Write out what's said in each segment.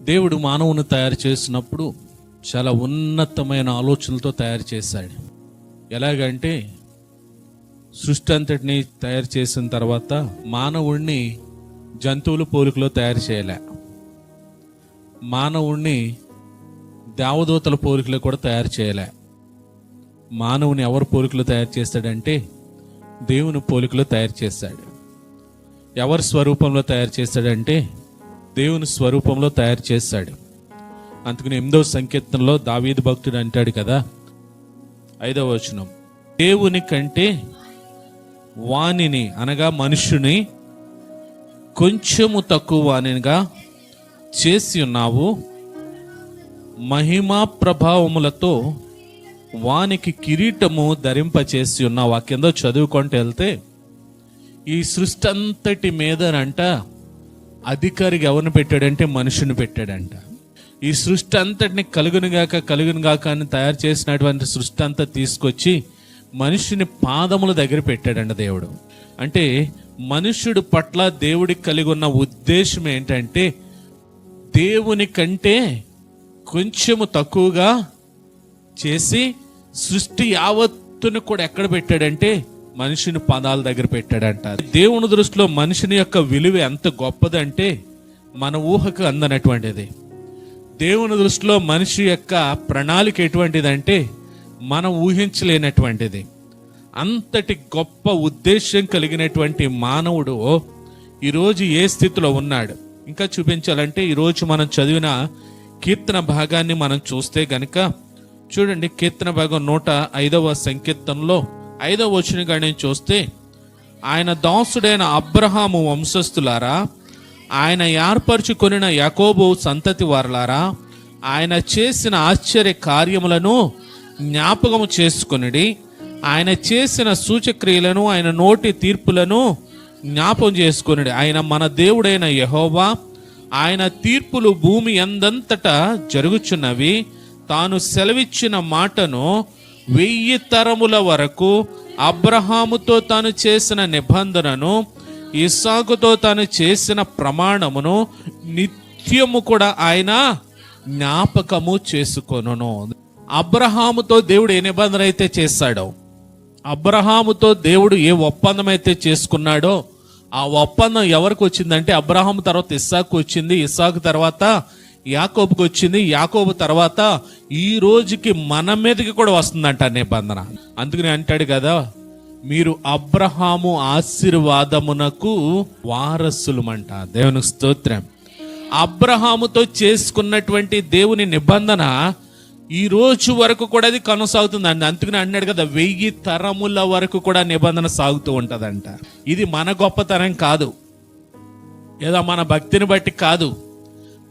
దేవుడు మానవుని తయారు చేసినప్పుడు చాలా ఉన్నతమైన ఆలోచనలతో తయారు చేశాడు. ఎలాగంటే సృష్టి అంతటిని తయారు చేసిన తర్వాత మానవుణ్ణి జంతువుల పోలికలో తయారు చేయలే, మానవుణ్ణి దేవదూతల పోలికలో కూడా తయారు చేయలే. మానవుని ఎవరి పోలికలో తయారు చేశాడంటే దేవుని పోలికలో తయారు చేశాడు. ఎవరి స్వరూపంలో తయారు చేశాడంటే దేవుని స్వరూపంలో తయారు చేశాడు. అందుకని 8వ సంకీర్తనలో దావీదు భక్తుడు అంటాడు కదా, 5వ వచనం, దేవుని కంటే వానిని అనగా మనుష్యుని కొంచెము తక్కువ వానిగా చేసి ఉన్నావు, మహిమా ప్రభావములతో వానికి కిరీటము ధరింపచేసి ఉన్నావు. ఆ కింద చదువుకుంటూ వెళ్తే ఈ సృష్టి అంతటి మీదనంట అధికారిగా ఎవరిని పెట్టాడంటే మనుషుని పెట్టాడంట. ఈ సృష్టి అంతటిని కలుగునుగాక అని తయారు చేసినటువంటి సృష్టి అంతా తీసుకొచ్చి మనుషుని పాదముల దగ్గర పెట్టాడంట దేవుడు. అంటే మనుష్యుడు పట్ల దేవుడికి కలిగి ఉన్న ఉద్దేశం ఏంటంటే దేవుని కంటే కొంచెము తక్కువగా చేసి సృష్టి యావత్తును కూడా ఎక్కడ పెట్టాడంటే మనిషిని పాదాల దగ్గర పెట్టాడంట. దేవుని దృష్టిలో మనిషిని యొక్క విలువ ఎంత గొప్పదంటే మన ఊహకు అందనటువంటిది. దేవుని దృష్టిలో మనిషి యొక్క ప్రణాళిక ఎటువంటిదంటే మనం ఊహించలేనటువంటిది. అంతటి గొప్ప ఉద్దేశం కలిగినటువంటి మానవుడు ఈరోజు ఏ స్థితిలో ఉన్నాడు ఇంకా చూపించాలంటే ఈరోజు మనం చదివిన కీర్తన భాగాన్ని మనం చూస్తే గనక చూడండి, కీర్తన భాగం 105వ సంకీర్తనలో 5వ వచనం చూస్తే, ఆయన దాసుడైన అబ్రహాము వంశస్థులారా, ఆయన ఏర్పరచుకొనిన యాకోబు సంతతి వారలారా, ఆయన చేసిన ఆశ్చర్య కార్యములను జ్ఞాపకము చేసుకొనిడి, ఆయన చేసిన సూచక్రియలను ఆయన నోటి తీర్పులను జ్ఞాపకం చేసుకొనిడి. ఆయన మన దేవుడైన యెహోవా, ఆయన తీర్పులు భూమి ఎందంతటా జరుగుచున్నవి. తాను సెలవిచ్చిన మాటను 1000 తరముల వరకు, అబ్రహాముతో తాను చేసిన నిబంధనను, ఇస్సాకుతో తాను చేసిన ప్రమాణమును నిత్యము కూడా ఆయన జ్ఞాపకము చేసుకొనును. అబ్రహాముతో దేవుడు ఏ నిబంధన అయితే చేశాడో, అబ్రహాముతో దేవుడు ఏ ఒప్పందం అయితే చేసుకున్నాడో, ఆ ఒప్పందం ఎవరికి వచ్చిందంటే అబ్రహాము తర్వాత ఇస్సాకు వచ్చింది, ఇస్సాకు తర్వాత యాకోబుకి వచ్చింది, యాకోబు తర్వాత ఈ రోజుకి మన మీదకి కూడా వస్తుందంట నిబంధన. అందుకని అంటాడు కదా, మీరు అబ్రహాము ఆశీర్వాదమునకు వారసులమంట. దేవునికి స్తోత్రం. అబ్రహాముతో చేసుకున్నటువంటి దేవుని నిబంధన ఈ రోజు వరకు కూడా అది కొనసాగుతుందండి. అందుకని అన్నాడు కదా, 1000 తరముల వరకు కూడా నిబంధన సాగుతూ ఉంటదంట. ఇది మన గొప్పతనం కాదు, ఏదో మన భక్తిని బట్టి కాదు,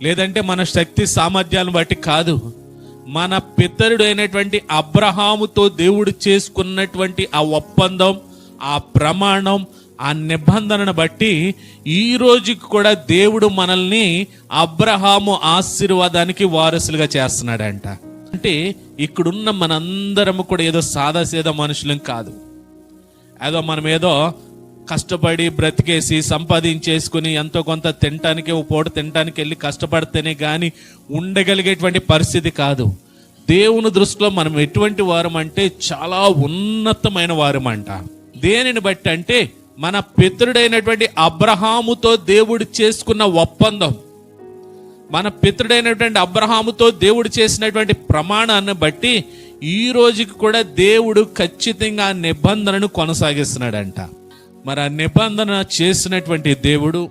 లేదంటే మన శక్తి సామర్థ్యాలను బట్టి కాదు. మన పితరుడు అయినటువంటి అబ్రహాముతో దేవుడు చేసుకున్నటువంటి ఆ ఒప్పందం, ఆ ప్రమాణం, ఆ నిబంధనను బట్టి ఈ రోజుకి కూడా దేవుడు మనల్ని అబ్రహాము ఆశీర్వాదానికి వారసులుగా చేస్తున్నాడంట. అంటే ఇక్కడున్న మనందరము కూడా ఏదో సాదాసీదా మనుషులం కాదు, ఏదో మనం ఏదో కష్టపడి బ్రతికేసి సంపాదించేసుకుని ఎంతో కొంత తినటానికి, ఓ పూట తినటానికి వెళ్ళి కష్టపడితేనే కానీ ఉండగలిగేటువంటి పరిస్థితి కాదు. దేవుని దృష్టిలో మనం ఎటువంటి వారం అంటే చాలా ఉన్నతమైన వారం అంట. దేనిని బట్టి అంటే మన పితరుడైనటువంటి అబ్రహాముతో దేవుడు చేసుకున్న ఒప్పందం, మన పితరుడైనటువంటి అబ్రహాముతో దేవుడు చేసినటువంటి ప్రమాణాన్ని బట్టి ఈ రోజుకి కూడా దేవుడు ఖచ్చితంగా ఆ నిబంధనను కొనసాగిస్తున్నాడంట. మరి ఆ నిబంధన చేసినటువంటి దేవుడు,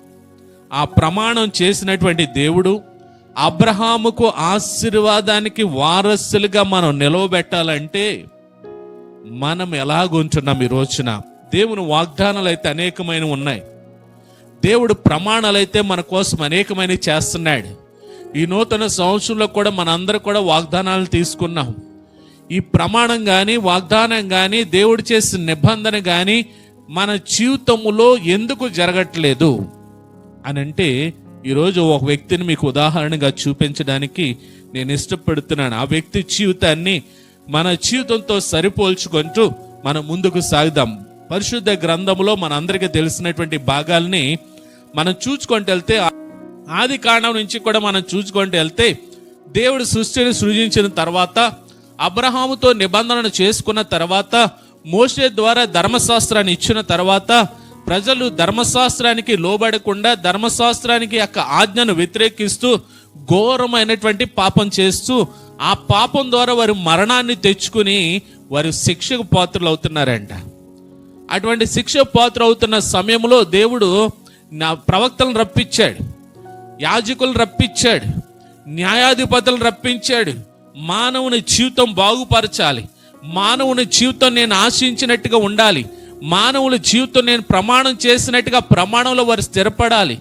ఆ ప్రమాణం చేసినటువంటి దేవుడు అబ్రహాముకు ఆశీర్వాదానికి వారసులుగా మనం నిలవబెట్టాలంటే మనం ఎలాగుంటున్నాం? ఈ రోజున దేవుని వాగ్దానాలు అయితే అనేకమైన ఉన్నాయి, దేవుడు ప్రమాణాలు అయితే మన కోసం అనేకమైన చేస్తున్నాడు. ఈ నూతన సంవత్సరంలో కూడా మనందరూ కూడా వాగ్దానాలు తీసుకున్నాం. ఈ ప్రమాణం కానీ వాగ్దానం కానీ దేవుడు చేసిన నిబంధన కానీ మన జీవితంలో ఎందుకు జరగట్లేదు అని అంటే, ఈరోజు ఒక వ్యక్తిని మీకు ఉదాహరణగా చూపించడానికి నేను ఇష్టపడుతున్నాను. ఆ వ్యక్తి జీవితాన్ని మన జీవితంతో సరిపోల్చుకుంటూ మనం ముందుకు సాగుదాం. పరిశుద్ధ గ్రంథంలో మనందరికీ తెలిసినటువంటి భాగాల్ని మనం చూసుకుంటూ వెళ్తే ఆది కాండం నుంచి కూడా మనం చూసుకుంటూ వెళ్తే దేవుడు సృష్టిని సృజించిన తర్వాత, అబ్రహాముతో నిబంధనను చేసుకున్న తర్వాత, మోషే ద్వారా ధర్మశాస్త్రాన్ని ఇచ్చిన తర్వాత, ప్రజలు ధర్మశాస్త్రానికి లోబడకుండా ధర్మశాస్త్రానికి యొక్క ఆజ్ఞను వ్యతిరేకిస్తూ ఘోరమైనటువంటి పాపం చేస్తూ, ఆ పాపం ద్వారా వారు మరణాన్ని తెచ్చుకుని వారు శిక్షకు పాత్రలు అవుతున్నారంట. అటువంటి శిక్ష పాత్ర అవుతున్న సమయంలో దేవుడు నా ప్రవక్తలను రప్పించాడు, యాజకులను రప్పించాడు, న్యాయాధిపతులను రప్పించాడు. మానవుని జీవితం బాగుపరచాలి, మానవుని జీవితం నేను ఆశించినట్టుగా ఉండాలి, మానవుని జీవితం నేను ప్రమాణం చేసినట్టుగా ప్రమాణంలో వారు స్థిరపడాలి,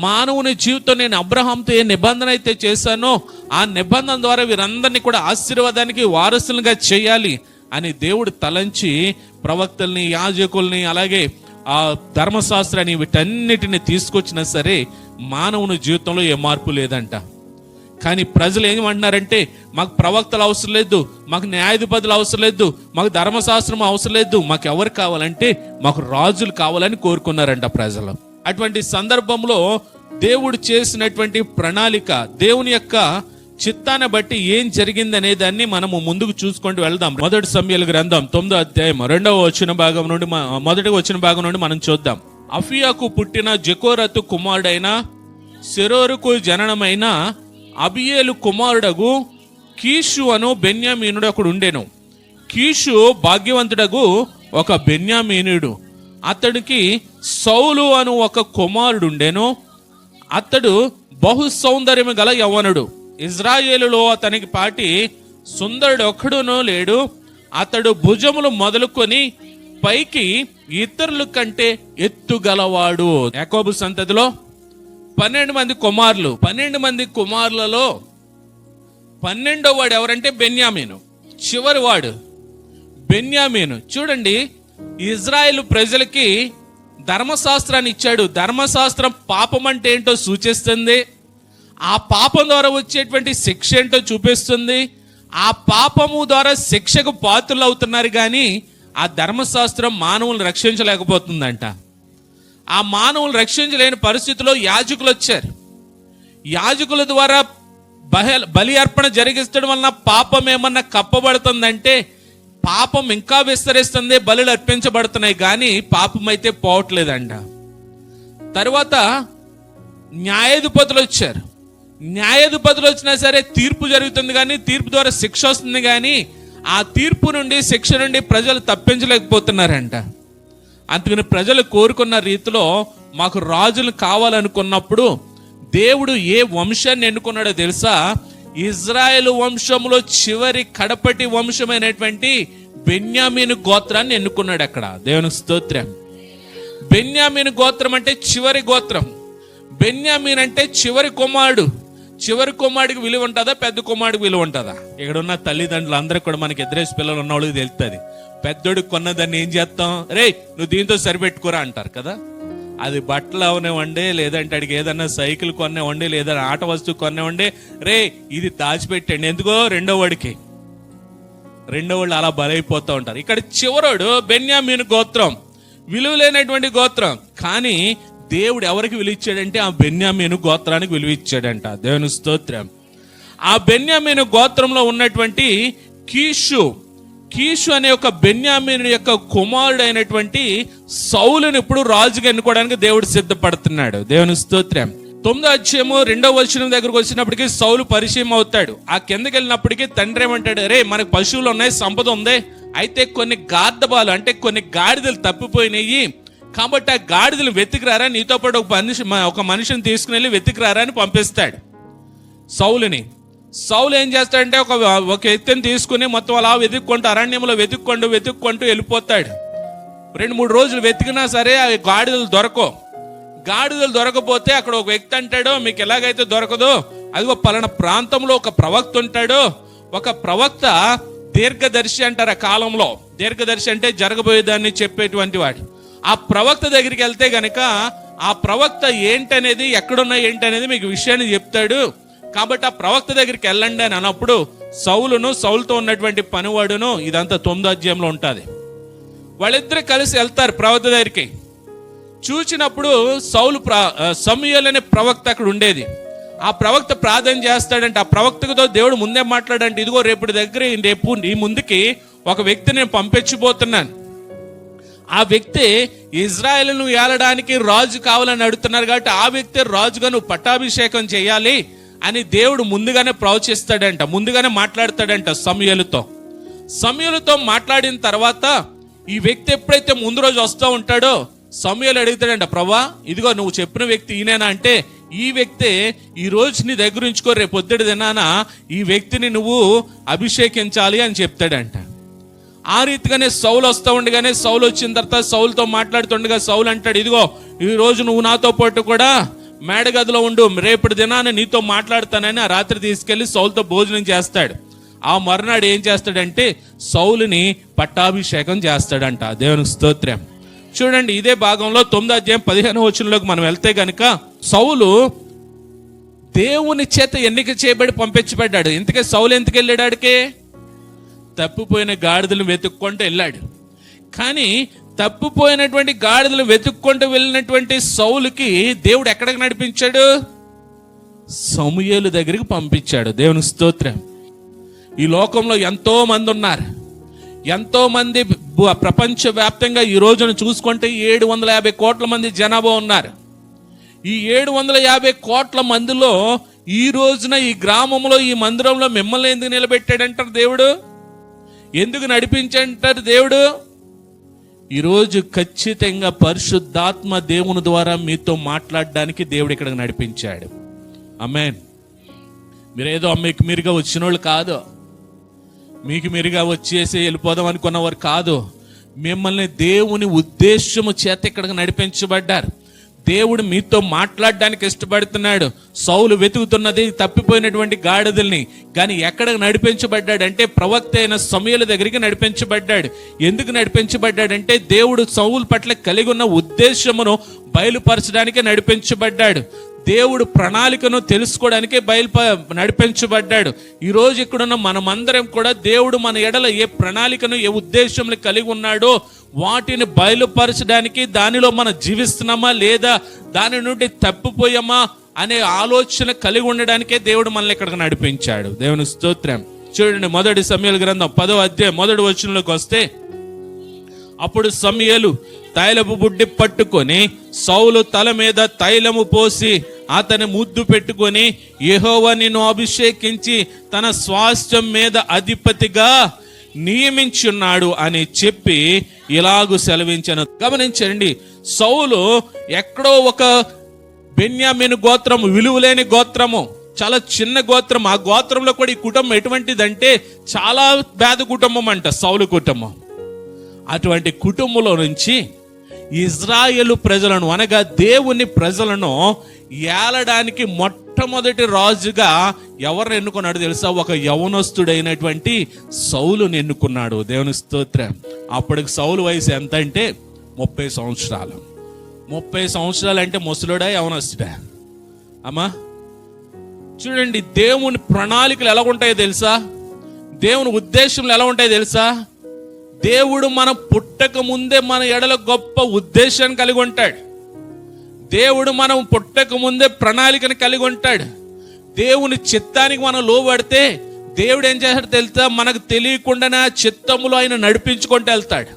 మానవుని జీవితం నేను అబ్రహాంతో ఏ నిబంధన అయితే చేశానో ఆ నిబంధన ద్వారా వీరందరినీ కూడా ఆశీర్వాదానికి వారసులుగా చేయాలి అని దేవుడు తలంచి ప్రవక్తల్ని, యాజకుల్ని, అలాగే ఆ ధర్మశాస్త్రాన్ని వీటన్నిటిని తీసుకొచ్చినా సరే మానవుని జీవితంలో ఏ మార్పు లేదంట. కానీ ప్రజలు ఏమంటున్నారంటే, మాకు ప్రవక్తలు అవసరం లేదు, మాకు న్యాయాధిపతులు అవసరం లేదు, మాకు ధర్మశాస్త్రం అవసరం లేదు, మాకు ఎవరు కావాలంటే మాకు రాజులు కావాలని కోరుకున్నారంట ప్రజలు. అటువంటి సందర్భంలో దేవుడు చేసినటువంటి ప్రణాళిక, దేవుని యొక్క చిత్తాన్ని బట్టి ఏం జరిగింది అనే దాన్ని మనము ముందుకు చూసుకుంటూ వెళ్దాం. మొదటి సమూయేలు గ్రంథం 9వ అధ్యాయం 2వ వచన భాగం నుండి మొదటి వచన భాగం నుండి మనం చూద్దాం. అఫియాకు పుట్టిన జెకోరతు కుమారుడైన సెరోరుకు జననమైన అబియేలు కుమారుడగు కీషు అను బెన్యామీనుడు ఒకడు ఉండెను. కీషు భాగ్యవంతుడగు ఒక బెన్యామీనుడు. అతడికి సౌలు అను ఒక కుమారుడు ఉండెను. అతడు బహు సౌందర్యము గల యవ్వనుడు. ఇజ్రాయేలులో అతనికి పాటి సుందరుడు ఒక్కడునూ లేడు. అతడు భుజములు మొదలుకొని పైకి ఇతరుల కంటే ఎత్తుగలవాడు. యాకోబు సంతతిలో 12 మంది కుమారులు. 12 మంది కుమారులలో 12వ వాడు ఎవరంటే బెన్యామీను, చివరి వాడు బెన్యామీను. చూడండి, ఇజ్రాయేలు ప్రజలకి ధర్మశాస్త్రాన్ని ఇచ్చాడు. ధర్మశాస్త్రం పాపం అంటే ఏంటో సూచిస్తుంది, ఆ పాపం ద్వారా వచ్చేటువంటి శిక్ష ఏంటో చూపిస్తుంది. ఆ పాపము ద్వారా శిక్షకు పాత్రలు అవుతున్నారు, కానీ ఆ ధర్మశాస్త్రం మానవులను రక్షించలేకపోతుందంట. ఆ మానవులు రక్షించలేని పరిస్థితిలో యాజకులు వచ్చారు. యాజకుల ద్వారా బలి అర్పణ జరిగించడం వలన పాపం ఏమన్నా కప్పబడుతుందంటే పాపం ఇంకా విస్తరిస్తుంది, బలులు అర్పించబడుతున్నాయి, కానీ పాపం అయితే పోవట్లేదంట. తర్వాత న్యాయాధిపతులు వచ్చారు. న్యాయాధిపతులు వచ్చినా సరే తీర్పు జరుగుతుంది, కానీ తీర్పు ద్వారా శిక్ష వస్తుంది, కానీ ఆ తీర్పు నుండి, శిక్ష నుండి ప్రజలు తప్పించలేకపోతున్నారంట. అందుకని ప్రజలు కోరుకున్న రీతిలో మాకు రాజులు కావాలనుకున్నప్పుడు దేవుడు ఏ వంశాన్ని ఎన్నుకున్నాడో తెలుసా? ఇజ్రాయేలు వంశంలో చివరి కడపటి వంశమైనటువంటి బెన్యామీను గోత్రాన్ని ఎన్నుకున్నాడు. అక్కడ దేవునికి స్తోత్రం. బెన్యామీను గోత్రం అంటే చివరి గోత్రం. బెన్యామీన్ అంటే చివరి కుమారుడు. చివరి కుమారుడికి విలువ ఉంటుందా, పెద్ద కుమారుడికి విలువ ఉంటుందా? ఇక్కడ ఉన్న తల్లిదండ్రులు అందరూ కూడా మనకి ఎదురేసి పిల్లలు ఉన్న వాళ్ళకి తెలుస్తుంది. పెద్దోడికి కొన్నదాన్ని ఏం చేస్తాం, రే నువ్వు దీంతో సరిపెట్టుకోరా అంటారు కదా. అది బట్టలు అవనివ్వండి, లేదంటే అడిగి ఏదన్నా సైకిల్ కొనేవ్వండి, లేదా ఆట వస్తువు కొనేవ్వండి, రే ఇది దాచిపెట్టండి. ఎందుకో రెండో వాడికి. రెండో వాళ్ళు అలా బలైపోతూ ఉంటారు. ఇక్కడ చివరోడు బెన్యామీను గోత్రం, విలువ లేనటువంటి గోత్రం, కానీ దేవుడు ఎవరికి విలువ ఇచ్చాడంటే ఆ బెన్యామీను గోత్రానికి విలువ ఇచ్చాడంట. దేవుని స్తోత్రం. ఆ బెన్యామీను గోత్రంలో ఉన్నటువంటి కీషు అనే ఒక బెన్యామీను యొక్క కుమారుడు అయినటువంటి సౌలుని ఇప్పుడు రాజుగా ఎన్నుకోవడానికి దేవుడు సిద్ధపడుతున్నాడు. దేవుని స్తోత్రం. 9వ అధ్యాయము 2వ వచనం దగ్గరకు వచ్చినప్పటికీ సౌలు పరిచయం అవుతాడు. ఆ కిందకి వెళ్ళినప్పటికీ తండ్రి ఏమంటాడు, రే మనకు పశువులు ఉన్నాయి, సంపద ఉంది, అయితే కొన్ని గార్దబాలు అంటే కొన్ని గాడిదలు తప్పిపోయినాయి, కాబట్టి ఆ గాడిదలు వెతికిరారా, నీతో పాటు ఒక మనిషిని తీసుకుని వెళ్ళి వెతికిరారా అని పంపిస్తాడు సౌలుని. సౌలు ఏం చేస్తాడంటే ఒక ఎత్తుని తీసుకుని మొత్తం అలా వెతుక్కుంటూ అరణ్యంలో వెతుక్కుంటూ వెళ్ళిపోతాడు. 2-3 రోజులు వెతికినా సరే ఆ గాడిదలు దొరకపోతే అక్కడ ఒక వ్యక్తి అంటాడు, మీకు ఎలాగైతే దొరకదో అదిగో పలానా ప్రాంతంలో ఒక ప్రవక్త ఉంటాడు. ఒక ప్రవక్త దీర్ఘదర్శి అంటారు. ఆ కాలంలో దీర్ఘదర్శి అంటే జరగబోయేదాన్ని చెప్పేటువంటి వాడు. ఆ ప్రవక్త దగ్గరికి వెళ్తే గనక ఆ ప్రవక్త ఏంటనేది, ఎక్కడున్నా ఏంటనేది మీకు విషయాన్ని చెప్తాడు. కాబట్టి ఆ ప్రవక్త దగ్గరికి వెళ్ళండి అని అన్నప్పుడు సౌలుతో ఉన్నటువంటి పనివాడును, ఇదంతా 9వ అధ్యాయంలో ఉంటుంది, వాళ్ళిద్దరు కలిసి వెళ్తారు ప్రవక్త దగ్గరికి. చూచినప్పుడు సౌలు సమూయేలు అనే ప్రవక్త అక్కడ ఉండేది. ఆ ప్రవక్త ప్రార్థన చేస్తాడంటే, ఆ ప్రవక్తతో దేవుడు ముందే మాట్లాడంటే, ఇదిగో రేపు ఈ ముందుకి ఒక వ్యక్తిని నేను పంపించబోతున్నాను. ఆ వ్యక్తి ఇజ్రాయేలును ఏలడానికి రాజు కావాలని అడుగుతున్నారు కాబట్టి ఆ వ్యక్తి రాజుగా నువ్వు పట్టాభిషేకం చేయాలి అని దేవుడు ముందుగానే ప్రవచిస్తాడంట, ముందుగానే మాట్లాడతాడంట సమూయేలుతో మాట్లాడిన తర్వాత ఈ వ్యక్తి ఎప్పుడైతే ముందు రోజు వస్తూ ఉంటాడో సమూయేలు అడుగుతాడంట, ప్రభా ఇదిగో నువ్వు చెప్పిన వ్యక్తి ఈయనేనా అంటే, ఈ వ్యక్తే ఈ రోజు నీ దగ్గర ఉంచుకో, రేపు పొద్దుటి దినాన ఈ వ్యక్తిని నువ్వు అభిషేకించాలి అని చెప్తాడంట. ఆ రీతిగానే సౌలు వస్తూ ఉండగానే, సౌలు వచ్చిన తర్వాత సౌలుతో మాట్లాడుతుండగా సౌలు అంటాడు, ఇదిగో ఈ రోజు నువ్వు నాతో పాటు కూడా మేడగదిలో ఉండు, రేపటి దినాన నీతో మాట్లాడతానని ఆ రాత్రి తీసుకెళ్లి సౌలుతో భోజనం చేస్తాడు. ఆ మరునాడు ఏం చేస్తాడంటే సౌలుని పట్టాభిషేకం చేస్తాడంట. దేవునికి స్తోత్రం. చూడండి, ఇదే భాగంలో 9వ అధ్యాయం 15వ వచనంలోకి మనం వెళ్తే గనుక, సౌలు దేవుని చేత ఎన్నిక చేయబడి పంపించబడ్డాడు. ఇంతకే సౌలు ఎందుకు వెళ్ళాడు? ఆడికే తప్పిపోయిన గాడిదలు వెతుక్కుంటూ వెళ్ళాడు. కానీ తప్పిపోయినటువంటి గాడిదలు వెతుక్కుంటూ వెళ్ళినటువంటి సౌలుకి దేవుడు ఎక్కడికి నడిపించాడు? సమూయేలు దగ్గరికి పంపించాడు. దేవునికి స్తోత్రం. ఈ లోకంలో ఎంతో మంది ఉన్నారు, ఎంతో మంది ప్రపంచవ్యాప్తంగా ఈ రోజున చూసుకుంటే 750 కోట్ల మంది జనాభా ఉన్నారు. ఈ 750 కోట్ల మందిలో ఈ రోజున ఈ గ్రామంలో ఈ మందిరంలో మిమ్మల్ని ఎందుకు నిలబెట్టాడంటారు దేవుడు? ఎందుకు నడిపించాడంటారు దేవుడు? ఈరోజు ఖచ్చితంగా పరిశుద్ధాత్మ దేవుని ద్వారా మీతో మాట్లాడడానికి దేవుడు ఇక్కడికి నడిపించాడు. ఆమేన్. మీరేదో మీకు మీరుగా వచ్చిన వాళ్ళు కాదు, మీకు మీరుగా వచ్చేసి వెళ్ళిపోదాం అనుకున్నవారు కాదు. మిమ్మల్ని దేవుని ఉద్దేశము చేత ఇక్కడికి నడిపించబడ్డారు. దేవుడు మీతో మాట్లాడడానికి ఇష్టపడుతున్నాడు. సౌలు వెతుకుతున్నది తప్పిపోయినటువంటి గాడిదల్ని, కానీ ఎక్కడికి నడిపించబడ్డాడంటే ప్రవక్త అయిన సమూయేలు దగ్గరికి నడిపించబడ్డాడు. ఎందుకు నడిపించబడ్డాడంటే దేవుడు సౌలు పట్ల కలిగి ఉన్న ఉద్దేశమును బయలుపరచడానికే నడిపించబడ్డాడు. దేవుడు ప్రణాళికను తెలుసుకోవడానికే నడిపించబడ్డాడు. ఈరోజు ఇక్కడున్న మనమందరం కూడా దేవుడు మన ఎడల ఏ ప్రణాళికను ఏ ఉద్దేశంలో కలిగి ఉన్నాడో వాటిని బయలుపరచడానికి, దానిలో మనం జీవిస్తున్నామా లేదా దాని నుండి తప్పిపోయామా అనే ఆలోచన కలిగి ఉండడానికే దేవుడు మనల్ని ఇక్కడికి నడిపించాడు. దేవునికి స్తోత్రం. చూడండి, 1 సమూయేలు గ్రంథం 10వ అధ్యాయం 1వ వచనంలోకి వస్తే, అప్పుడు సమూయేలు తైలపు బుడ్డి పట్టుకొని సౌలు తల మీద తైలము పోసి అతని ముద్దు పెట్టుకొని, యెహోవా నిన్ను అభిషేకించి తన స్వాస్థ్యం మీద అధిపతిగా నియమించున్నాడు అని చెప్పి ఇలాగు సెలవించను. గమనించండి, సౌలు ఎక్కడో ఒక బెన్యామీను గోత్రము, విలువలేని గోత్రము, చాలా చిన్న గోత్రం. ఆ గోత్రంలో కూడా ఈ కుటుంబం ఎటువంటిదంటే చాలా పేద కుటుంబం అంట, సౌలు కుటుంబం. అటువంటి కుటుంబంలో నుంచి ఇజ్రాయేలు ప్రజలను అనగా దేవుని ప్రజలను ఏలడానికి మొట్టమొదటి రాజుగా ఎవరిని ఎన్నుకున్నాడు తెలుసా? ఒక యవనస్తుడైనటువంటి సౌలుని ఎన్నుకున్నాడు. దేవుని స్తోత్రం. అప్పటికి సౌలు వయసు ఎంత అంటే 30 సంవత్సరాలు. 30 సంవత్సరాలు అంటే ముసలుడా యవనస్తుడా? అమ్మా చూడండి, దేవుని ప్రణాళికలు ఎలా ఉంటాయో తెలుసా? దేవుని ఉద్దేశంలో ఎలా ఉంటాయో తెలుసా? దేవుడు మనం పుట్టక ముందే మన ఎడల గొప్ప ఉద్దేశాన్ని కలిగి ఉంటాడు. దేవుడు మనం పుట్టక ముందే ప్రణాళికను కలిగి ఉంటాడు. దేవుని చిత్తానికి మనం లోబడితే దేవుడు ఏం చేస్తాడు తెలుసా? మనకు తెలియకుండానే ఆ చిత్తములో ఆయన నడిపించుకుంటూ వెళ్తాడు.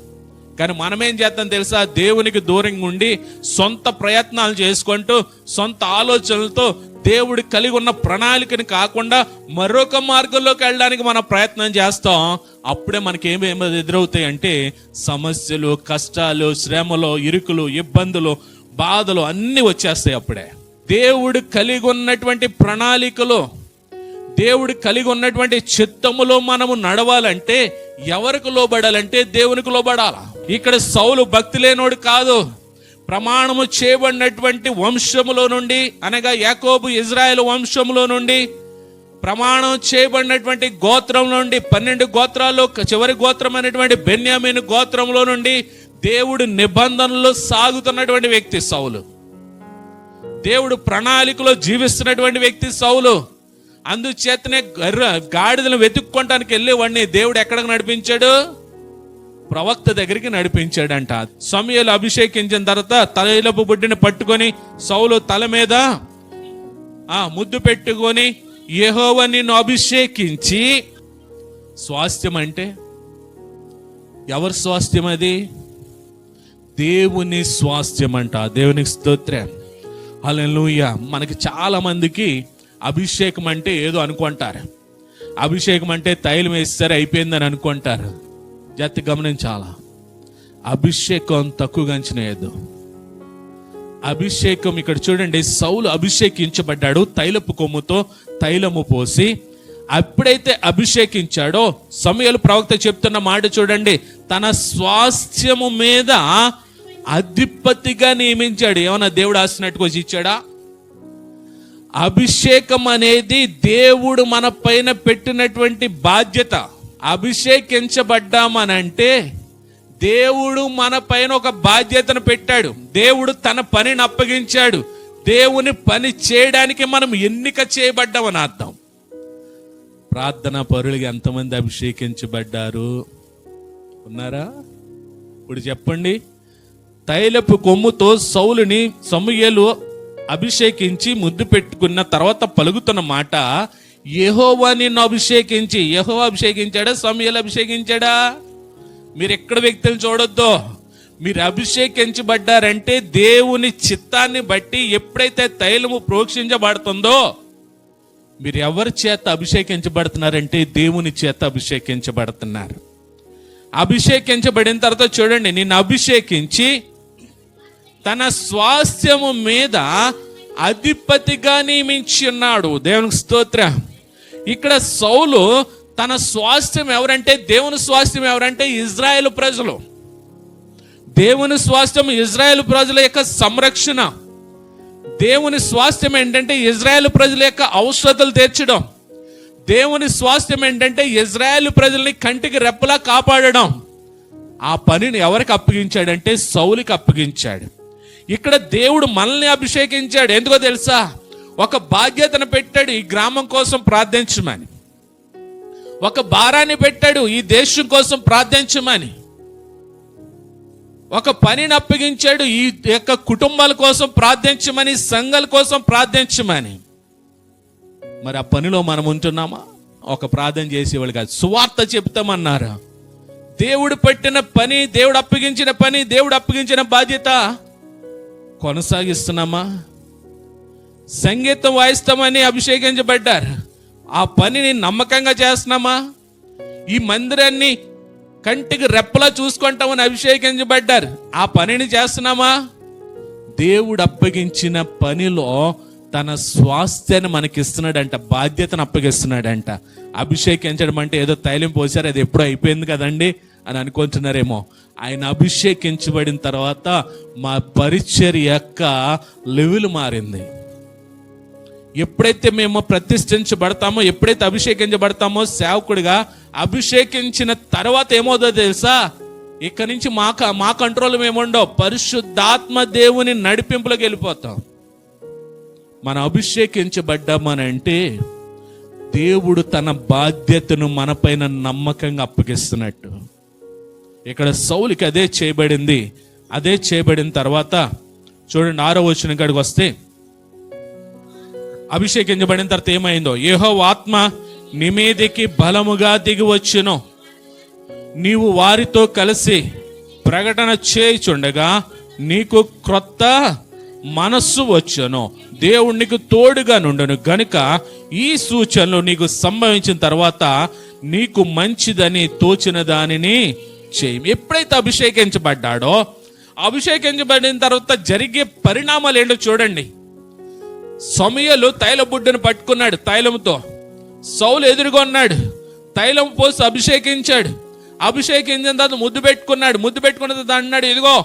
కానీ మనం ఏం చేస్తాం తెలుసా? దేవునికి దూరంగా ఉండి సొంత ప్రయత్నాలు చేసుకుంటూ సొంత ఆలోచనలతో దేవుడు కలిగి ఉన్న ప్రణాళికని కాకుండా మరొక మార్గంలోకి వెళ్ళడానికి మనం ప్రయత్నం చేస్తాం. అప్పుడే మనకి ఏమేమి ఎదురవుతాయి అంటే సమస్యలు, కష్టాలు, శ్రమలు, ఇరుకులు, ఇబ్బందులు, బాధలు అన్నీ వచ్చేస్తాయి. అప్పుడే దేవుడు కలిగి ఉన్నటువంటి ప్రణాళికలో, దేవుడు కలిగి ఉన్నటువంటి చిత్తములో మనము నడవాలంటే ఎవరికి లోబడాలంటే దేవునికి లోబడాల. ఇక్కడ సౌలు భక్తి లేనోడు కాదు, ప్రమాణము చేయబడినటువంటి వంశములో నుండి అనగా యాకోబు ఇజ్రాయేలు వంశములో నుండి ప్రమాణం చేయబడినటువంటి గోత్రం నుండి 12 గోత్రాల్లో చివరి గోత్రం అనేటువంటి బెన్యామీను గోత్రంలో నుండి దేవుడు నిబంధనలు సాగుతున్నటువంటి వ్యక్తి సౌలు. దేవుడు ప్రణాళికలో జీవిస్తున్నటువంటి వ్యక్తి సౌలు. అందుచేతనే గాడిదలను వెతుక్కోవటానికి వెళ్ళేవాడిని దేవుడు ఎక్కడికి నడిపించాడు? ప్రవక్త దగ్గరికి నడిపించాడంట. సమూయేలు అభిషేకించిన తర్వాత తైలపు బుడ్డిని పట్టుకొని సౌలు తల మీద ముద్దు పెట్టుకొని, యెహోవా నిన్ను అభిషేకించి. స్వాస్థ్యం అంటే ఎవరి స్వాస్థ్యం? అది దేవుని స్వాస్థ్యం అంట. దేవునికి స్తోత్రం, హల్లెలూయా. మనకి చాలా మందికి అభిషేకం అంటే ఏదో అనుకుంటారు. అభిషేకం అంటే తైలం వేస్తారు అయిపోయిందని అనుకుంటారు. జాతి గమనించాలా, అభిషేకం తక్కువగా అంచనేయద్దు. అభిషేకం ఇక్కడ చూడండి, సౌలు అభిషేకించబడ్డాడు తైలపు కొమ్ముతో తైలము పోసి. ఎప్పుడైతే అభిషేకించాడో సమూయేలు ప్రవక్త చెప్తున్న మాట చూడండి, తన స్వాస్థ్యము మీద అధిపతిగా నియమించాడు. ఏమన్నా దేవుడు ఆసినట్టుకు వచ్చి ఇచ్చాడా? అభిషేకం అనేది దేవుడు మన పైన పెట్టినటువంటి బాధ్యత. అభిషేకించబడ్డామనంటే దేవుడు మన పైన ఒక బాధ్యతను పెట్టాడు. దేవుడు తన పనిని అప్పగించాడు. దేవుని పని చేయడానికి మనం ఎన్నిక చేయబడ్డామని అర్థం. ప్రార్థనా పరులుగా ఎంతమంది అభిషేకించబడ్డారు ఉన్నారా? ఇప్పుడు చెప్పండి. తైలపు కొమ్ముతో సౌలుని సమూయేలు అభిషేకించి ముద్దు పెట్టుకున్న తర్వాత పలుకుతున్న మాట, యెహోవా నిన్ను అభిషేకించి. యెహోవా అభిషేకించాడా? సమూయేలు అభిషేకించాడా? మీరు ఎక్కడ వ్యక్తులు చూడొద్దు. మీరు అభిషేకించబడ్డారంటే దేవుని చిత్తాన్ని బట్టి ఎప్పుడైతే తైలము ప్రోక్షించబడుతుందో, మీరు ఎవరి చేత అభిషేకించబడుతున్నారంటే దేవుని చేత అభిషేకించబడుతున్నారు. అభిషేకించబడిన తర్వాత చూడండి, నిన్ను అభిషేకించి తన స్వాస్థ్యము మీద అధిపతిగా నియమించి ఉన్నాడు. దేవునికి స్తోత్రం. ఇక్కడ సౌలు తన స్వాస్థ్యం ఎవరంటే, దేవుని స్వాస్థ్యం ఎవరంటే ఇజ్రాయేలు ప్రజలు. దేవుని స్వాస్థ్యం ఇజ్రాయేలు ప్రజల యొక్క సంరక్షణ. దేవుని స్వాస్థ్యం ఏంటంటే ఇజ్రాయేలు ప్రజల యొక్క అవసరతలు తీర్చడం. దేవుని స్వాస్థ్యం ఏంటంటే ఇజ్రాయేలు ప్రజల్ని కంటికి రెప్పలా కాపాడడం. ఆ పనిని ఎవరికి అప్పగించాడంటే సౌలుకి అప్పగించాడు. ఇక్కడ దేవుడు మనల్ని అభిషేకించాడు. ఎందుకో తెలుసా? ఒక బాధ్యతను పెట్టాడు, ఈ గ్రామం కోసం ప్రార్థించమని. ఒక భారాన్ని పెట్టాడు, ఈ దేశం కోసం ప్రార్థించమని. ఒక పనిని అప్పగించాడు, ఈ యొక్క కుటుంబాల కోసం ప్రార్థించమని, సంఘాల కోసం ప్రార్థించమని. మరి ఆ పనిలో మనం ఉంటున్నామా? ఒక ప్రార్థన చేసేవాళ్ళు కాదు, సువార్త చెప్తామన్నారు. దేవుడు పెట్టిన పని, దేవుడు అప్పగించిన పని, దేవుడు అప్పగించిన బాధ్యత కొనసాగిస్తున్నామా? సంగీతం వాయిస్తామని అభిషేకించబడ్డారు, ఆ పనిని నమ్మకంగా చేస్తున్నామా? ఈ మందిరాన్ని కంటికి రెప్పలా చూసుకుంటామని అభిషేకించబడ్డారు, ఆ పనిని చేస్తున్నామా? దేవుడు అప్పగించిన పనిలో తన స్వాస్థ్యాన్ని మనకిస్తున్నాడంట, బాధ్యతను అప్పగిస్తున్నాడంట. అభిషేకించడం అంటే ఏదో తైలం పోసారు, అది ఎప్పుడో అయిపోయింది కదండి అని అనుకుంటున్నారేమో. ఆయన అభిషేకించబడిన తర్వాత మా పరిచర్య యొక్క లెవెల్ మారింది. ఎప్పుడైతే మేము ప్రతిష్ఠించబడతామో, ఎప్పుడైతే అభిషేకించబడతామో సేవకుడిగా, అభిషేకించిన తర్వాత ఏమవుతుందో తెలుసా? ఇక్కడి నుంచి మా కంట్రోల్ ఏముండవు, పరిశుద్ధాత్మ దేవుని నడిపింపులోకి వెళ్ళిపోతాం. మనం అభిషేకించబడ్డామనంటే దేవుడు తన బాధ్యతను మన పైన నమ్మకంగా అప్పగిస్తున్నట్టు. ఇక్కడ సౌలుకి అదే చేయబడింది. అదే చేయబడిన తర్వాత చూడండి 6వ వచనం కాడికి వస్తే, అభిషేకించబడిన తర్వాత ఏమైందో, యెహోవా ఆత్మ నీ మీదికి బలముగా దిగి వచ్చును, నీవు వారితో కలిసి ప్రకటన చేయుచుండగా నీకు క్రొత్త మనస్సు వచ్చును, దేవుడు నీకు తోడుగా నుండును గనుక ఈ సూచనలు నీకు సంభవించిన తర్వాత నీకు మంచిదని తోచిన దానిని చేయి. ఎప్పుడైతే అభిషేకించబడ్డాడో, అభిషేకించబడిన తర్వాత జరిగే పరిణామాలు ఏంటో చూడండి. సమూయేలు తైల బుడ్డను పట్టుకున్నాడు తైలంతో, సౌలు ఎదురుగా ఉన్నాడు, తైలం పోసి అభిషేకించాడు. అభిషేకించిన తర్వాత ముద్దు పెట్టుకున్నాడు. ముద్దు పెట్టుకున్న తర్వాత అన్నాడు, ఇదిగో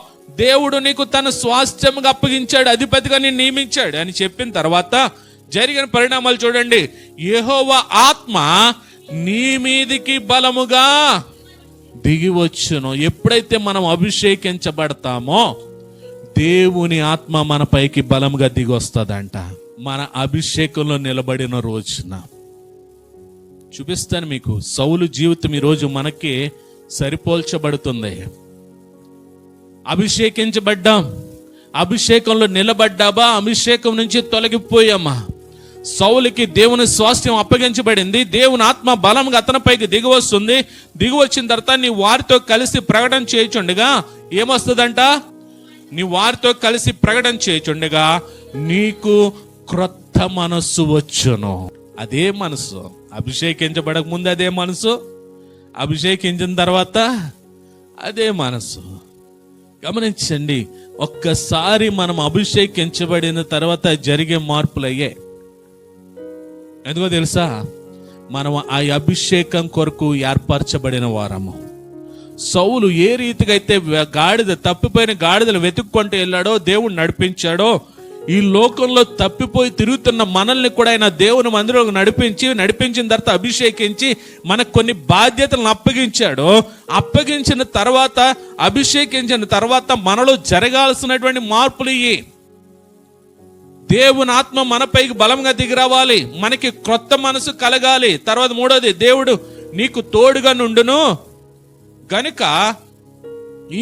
దేవుడు నీకు తన స్వాస్థ్యంగా అప్పగించాడు, అధిపతిగా నేను నియమించాడు అని చెప్పిన తర్వాత జరిగిన పరిణామాలు చూడండి. యెహోవా ఆత్మ నీ మీదికి బలముగా దిగి వచ్చును. ఎప్పుడైతే మనం అభిషేకించబడతామో దేవుని ఆత్మ మన పైకి బలముగా దిగి వస్తుందంట. మన అభిషేకంలో నిలబడిన రోజున చూపిస్తాను మీకు. సౌలు జీవితం ఈరోజు మనకి సరిపోల్చబడుతుంది. అభిషేకించబడ్డాం, అభిషేకంలో నిలబడ్డాబా, అభిషేకం నుంచి తొలగిపోయామా. సౌలుకి దేవుని స్వాస్థ్యం అప్పగించబడింది. దేవుని ఆత్మ బలంగా అతనిపైకి దిగి వస్తుంది. దిగి వచ్చిన తర్వాత నీ వారితో కలిసి ప్రకటన చేయుచుండగా ఏమొస్తుందంట? నీ వారితో కలిసి ప్రకటన చేయుచుండగా నీకు క్రొత్త మనస్సు వచ్చును. అదే మనసు అభిషేకించబడక ముందు అదే మనసు, అభిషేకించిన తర్వాత అదే మనసు. గమనించండి, ఒక్కసారి మనం అభిషేకించబడిన తర్వాత జరిగే మార్పులు అయ్యాయి. ఎందుకో తెలుసా? మనం ఆ అభిషేకం కొరకు ఏర్పరచబడిన వారము. సౌలు ఏ రీతిగా అయితే తప్పిపోయిన గాడిదలు వెతుక్కుంటూ వెళ్ళాడో, దేవుడు నడిపించాడో, ఈ లోకంలో తప్పిపోయి తిరుగుతున్న మనల్ని కూడా ఆయన దేవుని మందిరంలో నడిపించిన తర్వాత అభిషేకించి మనకు కొన్ని బాధ్యతలను అప్పగించాడు. అప్పగించిన తర్వాత, అభిషేకించిన తర్వాత మనలో జరగాల్సినటువంటి మార్పులు ఇవి. దేవుని ఆత్మ మనపైకి బలంగా దిగి రావాలి, మనకి క్రొత్త మనసు కలగాలి. తర్వాత మూడోది, దేవుడు నీకు తోడుగా నుండును గనుక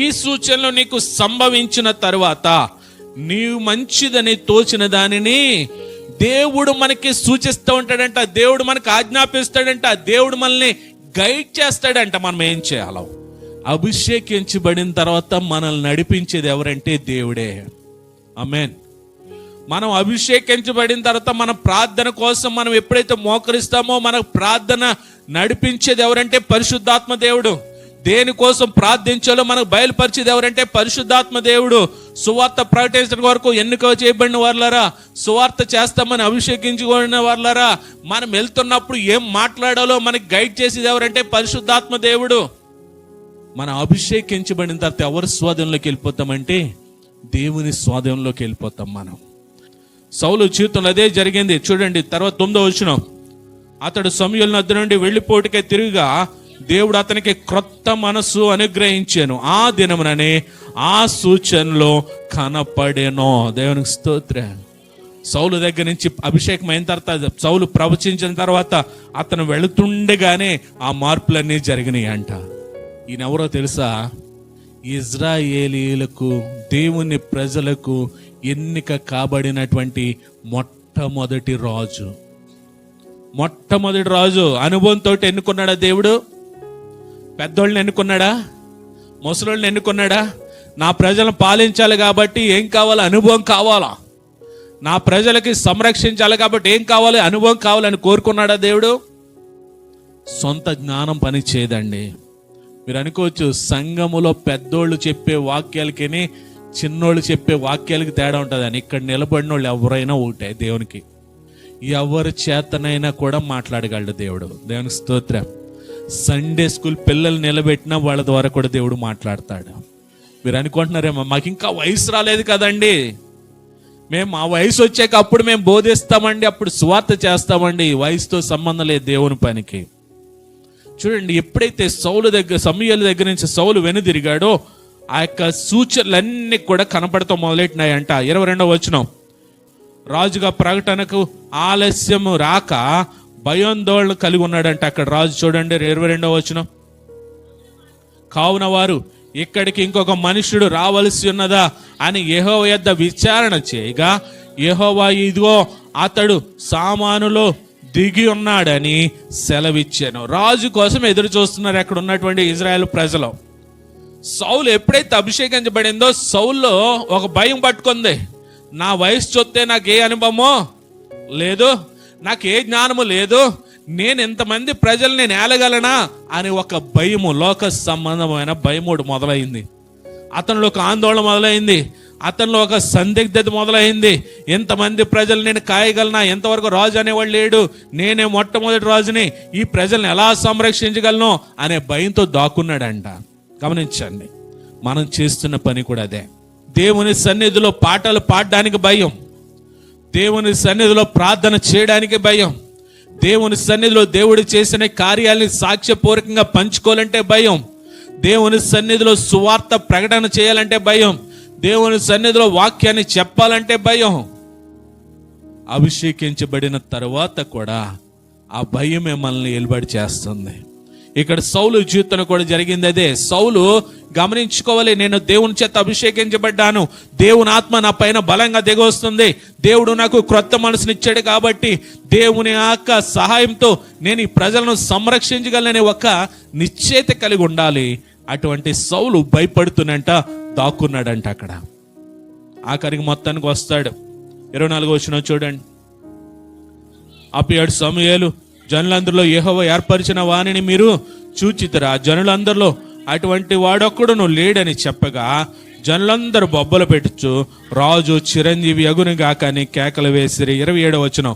ఈ సూచనలు నీకు సంభవించిన తర్వాత నీవు మంచిదని తోచిన దానిని దేవుడు మనకి సూచిస్తూ ఉంటాడంట. దేవుడు మనకి ఆజ్ఞాపిస్తాడంట. దేవుడు మనల్ని గైడ్ చేస్తాడంట. మనం ఏం చేయాలో. అభిషేకించబడిన తర్వాత మనల్ని నడిపించేది ఎవరంటే దేవుడే. ఆమేన్. మనం అభిషేకించబడిన తర్వాత మన ప్రార్థన కోసం మనం ఎప్పుడైతే మోకరిస్తామో మనకు ప్రార్థన నడిపించేది ఎవరంటే పరిశుద్ధాత్మ దేవుడు. దేనికోసం ప్రార్థించాలో మనకు బయలుపరిచేది ఎవరంటే పరిశుద్ధాత్మ దేవుడు. సువార్త ప్రకటించడం వరకు ఎన్నిక చేయబడిన వారులారా, సువార్త చేస్తామని అభిషేకించుకున్న వారులారా, మనం వెళ్తున్నప్పుడు ఏం మాట్లాడాలో మనకి గైడ్ చేసేది ఎవరంటే పరిశుద్ధాత్మ దేవుడు. మనం అభిషేకించబడిన తర్వాత ఎవరి స్వాధీనంలోకి వెళ్ళిపోతామంటే దేవుని స్వాధీనంలోకి వెళ్ళిపోతాం మనం. సౌలు జీవితంలో అదే జరిగింది. చూడండి తర్వాత 9వ వచనం. అతడు సమూయేలు నద్ద నుండి వెళ్ళిపోటుకే తిరిగా దేవుడు అతనికి క్రొత్త మనసు అనుగ్రహించాను. ఆ దినముననే ఆ సూచనలో కనపడేనో. దేవునికి స్తోత్రం. సౌలు దగ్గర నుంచి అభిషేకం అయిన తర్వాత, సౌలు ప్రవచించిన తర్వాత అతను వెళుతుండగానే ఆ మార్పులన్నీ జరిగినాయి అంట. ఈయనెవరో తెలుసా? ఇజ్రాయేలీలకు, దేవుని ప్రజలకు ఎన్నిక కాబడినటువంటి మొట్టమొదటి రాజు. మొట్టమొదటి రాజు. అనుభవంతో ఎన్నుకున్నాడా దేవుడు? పెద్దోళ్ళని ఎన్నుకున్నాడా? ముసలోళ్ళని ఎన్నుకున్నాడా? నా ప్రజలను పాలించాలి కాబట్టి ఏం కావాలి? అనుభవం కావాలా? నా ప్రజలకి సంరక్షించాలి కాబట్టి ఏం కావాలి? అనుభవం కావాలని కోరుకున్నాడా దేవుడు? సొంత జ్ఞానం పని చేయదండి. మీరు అనుకోవచ్చు సంఘములో పెద్దోళ్ళు చెప్పే వాక్యాలకి చిన్నోళ్ళు చెప్పే వాక్యాలకి తేడా ఉంటుంది అని. ఇక్కడ నిలబడిన వాళ్ళు ఎవరైనా ఒకటే దేవునికి. ఎవరి చేతనైనా కూడా మాట్లాడగలడు దేవుడు. దేవునికి స్తోత్రం. సండే స్కూల్ పిల్లలు నిలబెట్టినా వాళ్ళ ద్వారా కూడా దేవుడు మాట్లాడతాడు. మీరు అనుకుంటున్నారేమో మాకు ఇంకా వయసు రాలేదు కదండి, మేము ఆ వయసు వచ్చాక అప్పుడు మేము బోధిస్తామండి, అప్పుడు సువార్త చేస్తామండి. వయసుతో సంబంధం లేదు దేవుని పనికి. చూడండి, ఎప్పుడైతే సమూయేలు దగ్గర నుంచి సౌలు వెనుదిరిగాడో ఆ యొక్క సూచనలన్నీ కూడా కనపడతాం మొదలెట్టినాయంట. 22వ వచనం. రాజుగా ప్రకటనకు ఆలస్యము రాక భయాందోళన కలిగి ఉన్నాడంట అక్కడ రాజు. చూడండి 22వ వచనం. కావున వారు ఇక్కడికి ఇంకొక మనుష్యుడు రావలసి ఉన్నదా అని యెహోవా యొద్ద విచారణ చేయగా, యెహోవా ఇదిగో అతడు సామానులో దిగి ఉన్నాడని సెలవిచ్చాను. రాజు కోసం ఎదురు చూస్తున్నారు అక్కడ ఉన్నటువంటి ఇజ్రాయెల్ ప్రజలు. సౌలు ఎప్పుడైతే అభిషేకించబడిందో సౌల్లో ఒక భయం పట్టుకుంది. నా వయసు చూస్తే నాకు ఏ అనుభవమో లేదు, నాకు ఏ జ్ఞానము లేదు, నేను ఇంతమంది ప్రజలు నేను ఏలగలనా అని ఒక భయము, లోక సంబంధమైన భయముడు మొదలైంది. అతనిలో ఒక ఆందోళన మొదలైంది. అతనిలో ఒక సందిగ్ధత మొదలైంది. ఎంతమంది ప్రజలు నేను కాయగలనా, ఎంతవరకు రాజు అనేవాడు లేడు, నేనే మొట్టమొదటి రాజుని, ఈ ప్రజల్ని ఎలా సంరక్షించగలను అనే భయంతో దాక్కున్నాడంట. గమనించండి, మనం చేస్తున్న పని కూడా అదే. దేవుని సన్నిధిలో పాటలు పాడడానికి భయం, దేవుని సన్నిధిలో ప్రార్థన చేయడానికి భయం, దేవుని సన్నిధిలో దేవుడు చేసిన కార్యాలని సాక్ష్యపూర్వకంగా పంచుకోవాలంటే భయం, దేవుని సన్నిధిలో సువార్త ప్రకటన చేయాలంటే భయం, దేవుని సన్నిధిలో వాక్యాన్ని చెప్పాలంటే భయం. అభిషేకించబడిన తర్వాత కూడా ఆ భయమే మనల్ని ఎలుబడి చేస్తుంది. ఇక్కడ సౌలు జీవితంలో కూడా జరిగింది అదే. సౌలు గమనించుకోవాలి, నేను దేవుని చేత అభిషేకించబడ్డాను, దేవుని ఆత్మ నా పైన బలంగా దిగొస్తుంది, దేవుడు నాకు క్రొత్త మనసునిచ్చాడు కాబట్టి దేవుని యొక్క సహాయంతో నేను ఈ ప్రజలను సంరక్షించగలనే ఒక నిశ్చయిత కలిగి ఉండాలి. అటువంటి సౌలు భయపడుతున్నంట దాక్కున్నాడంట అక్కడ. ఆఖరికి మొత్తానికి వస్తాడు. 24వ వచనం చూడండి. అప్పుడు సమూయేలు, జనులందరిలో యెహోవా ఏర్పరిచిన వానిని మీరు చూచితిరా? జనులందరిలో అటువంటి వాడొక్కడును లేడని చెప్పగా జనులందరూ బొబ్బలు పెట్టుచు రాజు చిరంజీవి అగునుగా కానీ కేకలు వేసిరి. 27వ వచనం.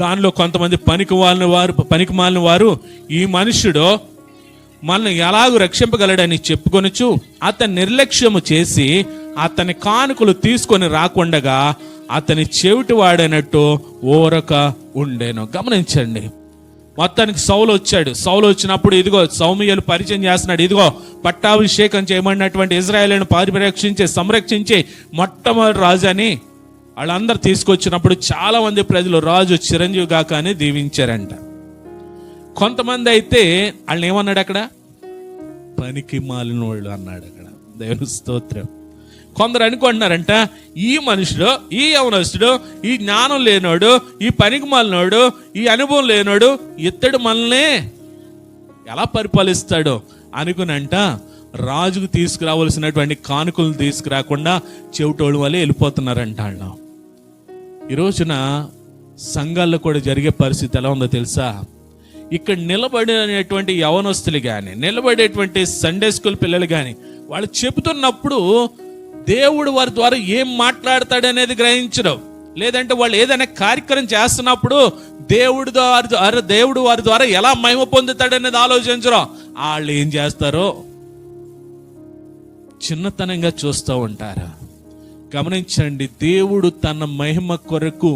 దానిలో కొంతమంది పనికి మాలిన వారు ఈ మనుష్యుడు మనల్ని ఎలాగూ రక్షింపగలడని చెప్పుకొనుచు అతని నిర్లక్ష్యము చేసి అతని కానుకలు తీసుకొని రాకుండగా అతని చెవిటి వాడైనట్టు ఊరక ఉండేను. గమనించండి, మొత్తానికి సౌలు వచ్చాడు. సౌలు వచ్చినప్పుడు ఇదిగో సమూయేలు పరిచయం చేస్తున్నాడు. ఇదిగో పట్టాభిషేకం చేయమన్నటువంటి ఇజ్రాయేలును సంరక్షించే మొట్టమొదటి రాజు అని వాళ్ళందరూ తీసుకొచ్చినప్పుడు చాలా మంది ప్రజలు రాజు చిరంజీవిగా కానీ దీవించారంట. కొంతమంది అయితే వాళ్ళని ఏమన్నాడు అక్కడ? పనికి మాలిన వాళ్ళు అన్నాడు అక్కడ. దేవుని స్తోత్రం. కొందరు అనుకుంటున్నారంట, ఈ మనుషుడు, ఈ యవనస్తుడు, ఈ జ్ఞానం లేనోడు, ఈ పనికి మాలినోడు, ఈ అనుభవం లేనోడు ఇతడు మనల్ని ఎలా పరిపాలిస్తాడో అనుకునంట రాజుకు తీసుకురావాల్సినటువంటి కానుకలు తీసుకురాకుండా చెవిటోళ్ళు వల్లే వెళ్ళిపోతున్నారంట వాళ్ళు. ఈ రోజున సంఘాల్లో కూడా జరిగే పరిస్థితి ఎలా ఉందో తెలుసా? ఇక్కడ నిలబడినటువంటి యవనస్తులు కానీ, నిలబడేటువంటి సండే స్కూల్ పిల్లలు కానీ వాళ్ళు చెబుతున్నప్పుడు దేవుడు వారి ద్వారా ఏం మాట్లాడతాడనేది గ్రహించడం, లేదంటే వాళ్ళు ఏదైనా కార్యక్రమం చేస్తున్నప్పుడు దేవుడు వారి ద్వారా ఎలా మహిమ పొందుతాడనేది ఆలోచించడం. వాళ్ళు ఏం చేస్తారో చిన్నతనంగా చూస్తూ ఉంటారు. గమనించండి, దేవుడు తన మహిమ కొరకు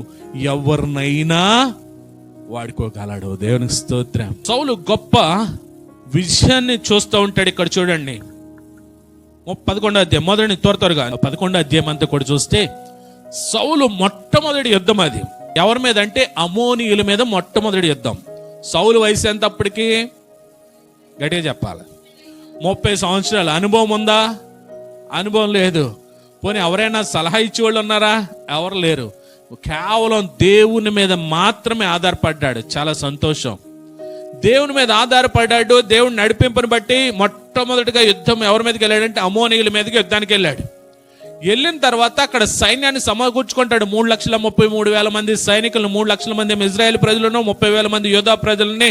ఎవరినైనా వాడుకోగలడు. దేవునికి స్తోత్రం. సౌలు గొప్ప విజయాన్ని చూస్తూ ఉంటాడు. ఇక్కడ చూడండి, 11వ అధ్యాయం మొదటి త్వరగా 11వ అధ్యాయం అంతా కూడా చూస్తే సౌలు మొట్టమొదటి యుద్ధం అది ఎవరి మీద అంటే అమోనీయుల మీద మొట్టమొదటి యుద్ధం. సౌలు వయసు ఎంత అప్పటికి? గట్టిగా చెప్పాలి, 30 సంవత్సరాలు. అనుభవం ఉందా? అనుభవం లేదు. పోనీ ఎవరైనా సలహా ఇచ్చేవాళ్ళు ఉన్నారా? ఎవరు లేరు. కేవలం దేవుని మీద మాత్రమే ఆధారపడ్డాడు. చాలా సంతోషం. దేవుని మీద ఆధారపడ్డాడు. దేవుని నడిపింపుని బట్టి మొట్టమొదటిగా యుద్ధం ఎవరి మీదకి వెళ్ళాడంటే అమోనీయుల మీదకి యుద్ధానికి వెళ్ళాడు. వెళ్ళిన తర్వాత అక్కడ సైన్యాన్ని సమకూర్చుకుంటాడు. 3,33,000 మంది సైనికులను, 3 లక్షల మంది ఇజ్రాయేల్ ప్రజలను, 30,000 మంది యోధా ప్రజలని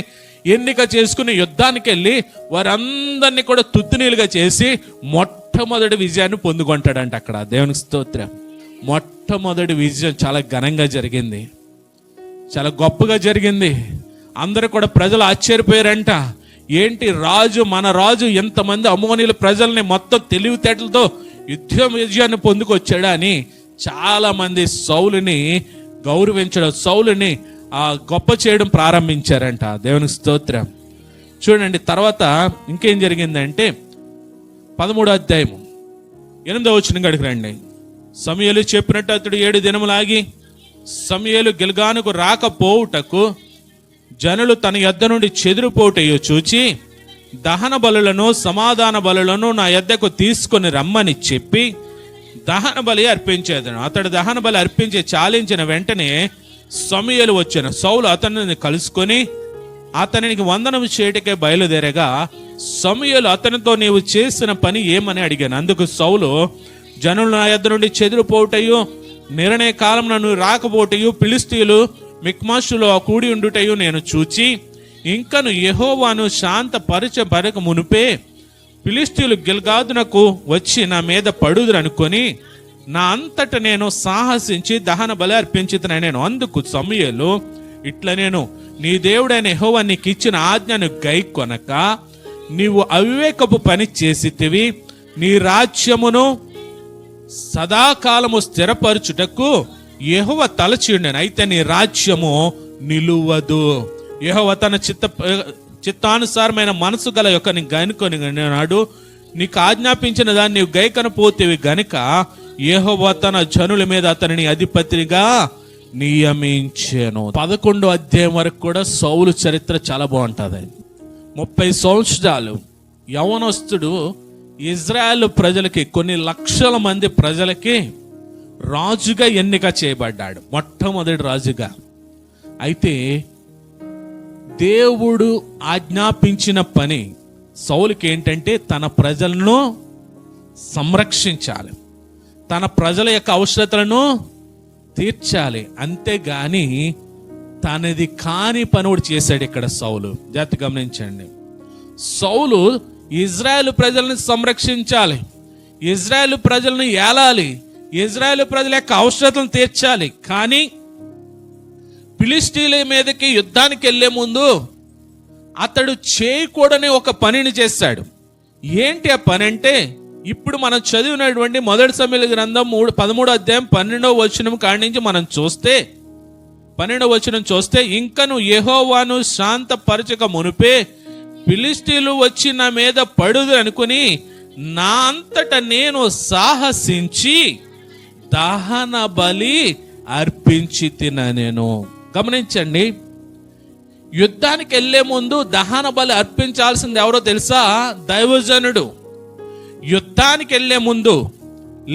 ఎన్నిక చేసుకుని యుద్ధానికి వెళ్ళి వారందరినీ కూడా తుత్తునీలుగా చేసి మొట్టమొదటి విజయాన్ని పొందుకుంటాడంట అక్కడ. దేవునికి స్తోత్రం. మొట్టమొదటి విజయం చాలా ఘనంగా జరిగింది, చాలా గొప్పగా జరిగింది. అందరూ కూడా ప్రజలు ఆశ్చర్యపోయారంట. ఏంటి రాజు, మన రాజు ఎంతమంది అమోనీయుల ప్రజల్ని మొత్తం తెలివితేటలతో విజయాన్ని పొందుకొచ్చాడా అని చాలా మంది సౌలుని గౌరవించడం, సౌలుని గొప్ప చేయడం ప్రారంభించారంట. దేవునికి స్తోత్రం. చూడండి, తర్వాత ఇంకేం జరిగిందంటే 13వ అధ్యాయం 8వ వచనం కాడికి రండి. సమూయేలు చెప్పినట్టు అతడు 7 దినములు ఆగి సమూయేలు గిల్గానుకు రాకపోవుటకు జనులు తన యొద్ద నుండి చెదిరిపోటయో చూచి దహన బలులను సమాధాన బలులను నా యొద్దకు తీసుకొని రమ్మని చెప్పి దహన బలి అర్పించేదను. అతడు దహన బలి అర్పించి చాలించిన వెంటనే సమూయేలు వచ్చాను. సౌలు అతనిని కలుసుకొని అతనికి వందనము చేయటకే బయలుదేరగా సమూయేలు అతనితో నీవు చేసిన పని ఏమని అడిగాను. అందుకు సౌలు, జనులు నా యొద్ద నుండి చెదిరిపోటయు నిర్ణయ కాలం నన్ను రాకపోటయు ఫిలిష్తీయులు మిక్మషులో కూడి ఉండుటయు నేను చూచి ఇంకను యెహోవాను శాంతపరచబడక మునుపే ఫిలిష్తీయులు గిల్గాదునకు వచ్చి నా మీద పడుదురు అనుకొని నా అంతట నేను సాహసించి దహన బలి అర్పించుతున్నాను. అందుకు సమూయేలు ఇట్లా, నేను నీ దేవుడైన యెహోవా నీకు ఇచ్చిన ఆజ్ఞను గైకొనక నీవు అవివేకపు పని చేసితివి. నీ రాజ్యమును సదాకాలము స్థిరపరచుటకు యెహోవా తలచియుండెను, అయితే నీ రాజ్యము నిలువదు. యెహోవా తన చిత్తానుసారమైన మనసు గల యొక్క నీ గనుకొని నాడు నీకు ఆజ్ఞాపించిన దాన్ని నీవు గైకనపోతేవి గనుక యెహోవా తన జనుల మీద అతనిని అధిపతిగా నియమించెను. 11వ అధ్యాయం వరకు కూడా సౌలు చరిత్ర చాలా బాగుంటుంది. 30 సంవత్సరాలు యవనస్తుడు ఇజ్రాయెల్ ప్రజలకి, కొన్ని లక్షల మంది ప్రజలకి రాజుగా ఎన్నిక చేయబడ్డాడు, మొట్టమొదటి రాజుగా. అయితే దేవుడు ఆజ్ఞాపించిన పని సౌలుకి ఏంటంటే తన ప్రజలను సంరక్షించాలి, తన ప్రజల యొక్క అవసరతలను తీర్చాలి. అంతేగాని తనది కాని పని ఒకటి చేశాడు ఇక్కడ సౌలు. జాగ్రత్తగా గమనించండి. సౌలు ఇజ్రాయెల్ ప్రజలను సంరక్షించాలి, ఇజ్రాయెల్ ప్రజలను ఏలాలి, ఇజ్రాయెల్ ప్రజల యొక్క అవసరతలను తీర్చాలి. కానీ ఫిలిష్తీయుల మీదకి యుద్ధానికి వెళ్లే ముందు అతడు చేయకూడని ఒక పనిని చేశాడు. ఏంటి ఆ పని అంటే, ఇప్పుడు మనం చదివినటువంటి 1 సమూయేలు గ్రంథం 13వ అధ్యాయం 12వ వచనం కాడి నుంచి మనం చూస్తే, 12వ వచనం చూస్తే, ఇంకను యెహోవాను శాంతపరచక మునుపే ఫిలిష్తీయులు వచ్చి నా మీద పడుదు అనుకుని నా అంతట నేను సాహసించి దహన బలి అర్పించి నేను. గమనించండి, యుద్ధానికి వెళ్లే ముందు దహన బలి అర్పించాల్సింది ఎవరో తెలుసా? దైవజనుడు. యుద్ధానికి వెళ్లే ముందు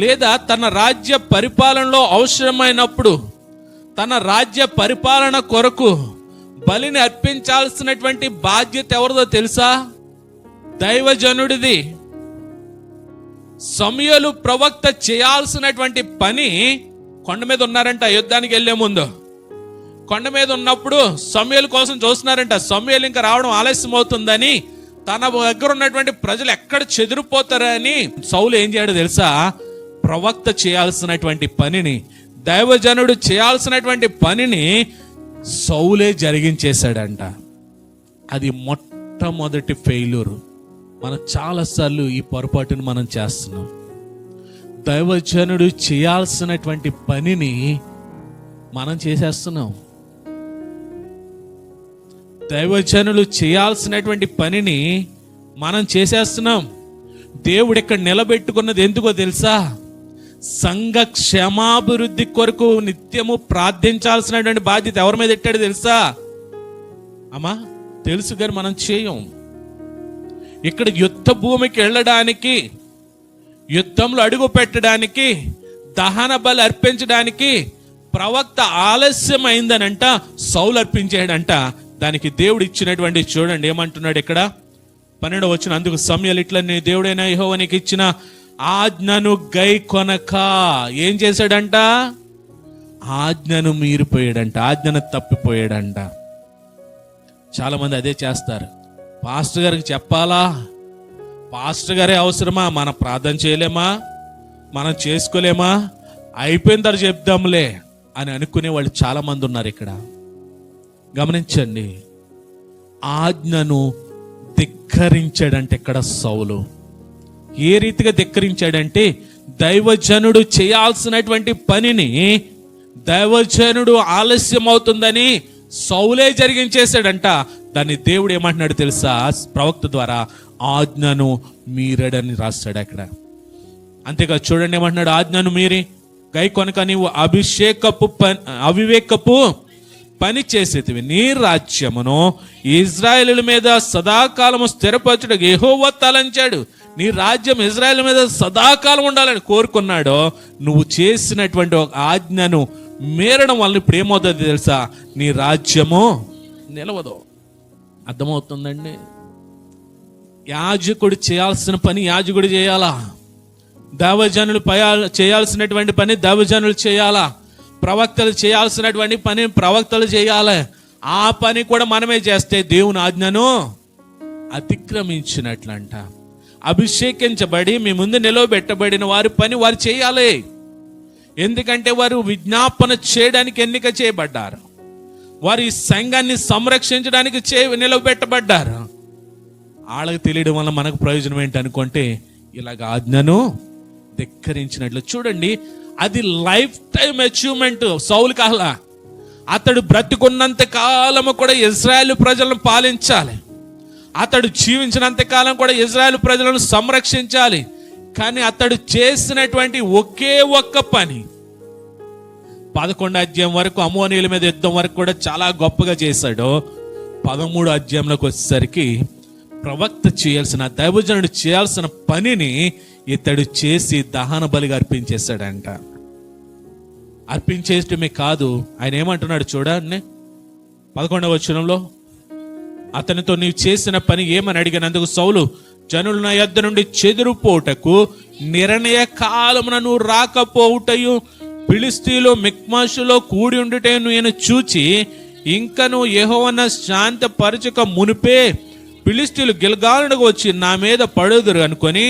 లేదా తన రాజ్య పరిపాలనలో అవసరమైనప్పుడు తన రాజ్య పరిపాలన కొరకు బలిని అర్పించాల్సినటువంటి బాధ్యత ఎవరిదో తెలుసా? దైవజనుడిది. సమూయేలు ప్రవక్త చేయాల్సినటువంటి పని, కొండ మీద ఉన్నారంట యుద్ధానికి వెళ్లే ముందు. కొండ మీద ఉన్నప్పుడు సమూయేలు కోసం చూస్తున్నారంట. సమూయేలు ఇంకా రావడం ఆలస్యం అవుతుందని, తన దగ్గర ఉన్నటువంటి ప్రజలు ఎక్కడ చెదిరిపోతారని సౌలు ఏం చేయడం తెలుసా? ప్రవక్త చేయాల్సినటువంటి పనిని, దైవజనుడు చేయాల్సినటువంటి పనిని సౌలే జరిగించేశాడంట. అది మొట్టమొదటి ఫెయిల్యూర్. మనం చాలాసార్లు ఈ పొరపాటును మనం చేస్తున్నాం. దైవజనుడు చేయాల్సినటువంటి పనిని మనం చేసేస్తున్నాం. దైవజనులు చేయాల్సినటువంటి పనిని మనం చేసేస్తున్నాం. దేవుడు ఇక్కడ నిలబెట్టుకున్నది ఎందుకో తెలుసా? సంఘ క్షేమాభివృద్ధి కొరకు నిత్యము ప్రార్థించాల్సినటువంటి బాధ్యత ఎవరి మీద పెట్టాడు తెలుసా? అమ్మా తెలుసు, కానీ మనం చేయం. ఇక్కడ యుద్ధ భూమికి వెళ్ళడానికి, యుద్ధంలో అడుగు పెట్టడానికి, దహన బలి అర్పించడానికి ప్రవక్త ఆలస్యం అయిందనంట సౌలు అర్పించాడంట. దానికి దేవుడు ఇచ్చినటువంటి, చూడండి ఏమంటున్నాడు ఇక్కడ 12వ వచనం, అందుకు సమూయేలు ఇట్లా, నీ దేవుడైన యెహోవా నీకు ఇచ్చిన ఆజ్ఞను గై కొనక ఏం చేశాడంట? ఆజ్ఞను మీరిపోయాడంట, ఆజ్ఞను తప్పిపోయాడంట. చాలా మంది అదే చేస్తారు. పాస్టర్ గారికి చెప్పాలా? పాస్టర్ గారే అవసరమా? మనం ప్రార్థన చేయలేమా? మనం చేసుకోలేమా? అయిపోయిన తర్వాత చెప్దాంలే అని అనుకునే వాళ్ళు చాలా మంది ఉన్నారు ఇక్కడ. గమనించండి, ఆజ్ఞను ధిక్కరించాడంటే ఇక్కడ సౌలు. ఏ రీతిగా ధిక్కరించాడంటే, దైవజనుడు చేయాల్సినటువంటి పనిని దైవజనుడు ఆలస్యం అవుతుందని సౌలే జరిగించేశాడంట. దాన్ని దేవుడు ఏమంటున్నాడు తెలుసా? ప్రవక్త ద్వారా ఆజ్ఞను మీరడని రాస్తాడు అక్కడ. అంతేకాదు, చూడండి ఏమంటున్నాడు? ఆజ్ఞను మీరి గై కొనక నీవు అవివేకపు పని చేసేటివి, నీ రాజ్యమును ఇజ్రాయేలు మీద సదాకాలము స్థిరపరచుటకు యెహోవా తలంచాడు. నీ రాజ్యం ఇజ్రాయేల్ మీద సదాకాలం ఉండాలని కోరుకున్నాడో, నువ్వు చేసినటువంటి ఒక ఆజ్ఞను మేరడం వల్ల ఇప్పుడు ఏమవుతుంది తెలుసా? నీ రాజ్యము నిలవదు. అర్థమవుతుందండి? యాజకుడు చేయాల్సిన పని యాజకుడు చేయాలా, దైవజనులు చేయాల్సినటువంటి పని దైవజనులు చేయాలా, ప్రవక్తలు చేయాల్సినటువంటి పని ప్రవక్తలు చేయాలి. ఆ పని కూడా మనమే చేస్తే దేవుని ఆజ్ఞను అతిక్రమించినట్లంట. అభిషేకించబడి మీ ముందు నిలవబెట్టబడిన వారి పని వారు చేయాలి. ఎందుకంటే వారు విజ్ఞాపన చేయడానికి ఎన్నిక చేయబడ్డారు, వారి సంఘాన్ని సంరక్షించడానికి నిలవబెట్టబడ్డారు. వాళ్ళకి తెలియడం వల్ల మనకు ప్రయోజనం ఏంటి అనుకుంటే, ఇలాగ ఆజ్ఞను ధిక్కరించినట్లు. చూడండి, అది లైఫ్ టైం అచీవ్మెంట్ సౌలు కాల. అతడు బ్రతికున్నంత కాలము కూడా ఇజ్రాయేల్ ప్రజలను పాలించాలి, అతడు జీవించినంత కాలం కూడా ఇజ్రాయేల్ ప్రజలను సంరక్షించాలి. కానీ అతడు చేసినటువంటి ఒకే ఒక్క పని, 11వ అధ్యాయం వరకు అమ్మోనీయుల మీద యుద్ధం వరకు కూడా చాలా గొప్పగా చేశాడు. 13వ అధ్యాయంలోకి వచ్చేసరికి ప్రవక్త చేయాల్సిన, దైవజనుడు చేయాల్సిన పనిని ఇతడు చేసి దహన బలిగా అర్పించేశాడంట. అర్పించేయటమే కాదు, ఆయన ఏమంటున్నాడు చూడండి 11వ వచనంలో, అతనితో నీవు చేసిన పని ఏమని అడిగినందుకు సౌలు, జనులు నా యొద్ద నుండి చెదిరిపోవుటకు నిర్ణయ కాలమున నువ్వు రాకపోవుటయు ఫిలిష్తీయులు మిక్మషులో కూడి ఉండుటే నేను చూచి ఇంకను యెహోవాను శాంతపరచక మునిపే ఫిలిష్తీయులు గిల్గాలునకు వచ్చి నా మీద పడుదురు అనుకొని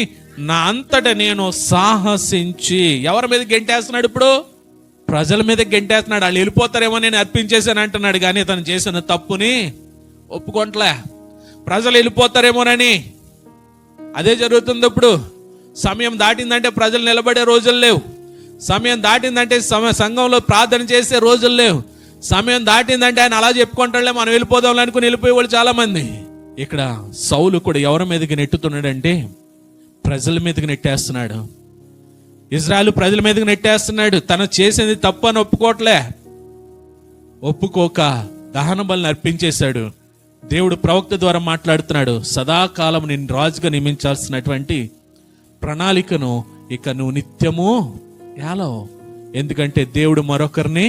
నా అంతట నేను సాహసించి. ఎవరి మీద గెంటేస్తున్నాడు? ఇప్పుడు ప్రజల మీద గెంటేస్తున్నాడు. వాళ్ళు వెళ్ళిపోతారేమో నేను అర్పించేశాను అంటున్నాడు, కానీ తను చేసిన తప్పుని ఒప్పుకోవట్లే. ప్రజలు వెళ్ళిపోతారేమోనని అదే జరుగుతుంది. ఇప్పుడు సమయం దాటిందంటే ప్రజలు నిలబడే రోజులు లేవు. సమయం దాటిందంటే సంఘంలో ప్రార్థన చేసే రోజులు లేవు. సమయం దాటిందంటే ఆయన అలా చెప్పుకుంటాడులే, మనం వెళ్ళిపోదాం అనుకుని వెళ్ళిపోయేవాళ్ళు చాలా మంది. ఇక్కడ సౌలు కూడా ఎవరి మీదకి నెట్టుతున్నాడంటే ప్రజల మీదకి నెట్టేస్తున్నాడు. ఇజ్రాయెల్ ప్రజల మీదకి నెట్టేస్తున్నాడు. తను చేసింది తప్పు అని ఒప్పుకోక దహన బలిని అర్పించేశాడు. దేవుడు ప్రవక్త ద్వారా మాట్లాడుతున్నాడు, సదాకాలం నేను రాజుగా నియమించాల్సినటువంటి ప్రణాళికను ఇక నువ్వు నిత్యము ఎలా, ఎందుకంటే దేవుడు మరొకరిని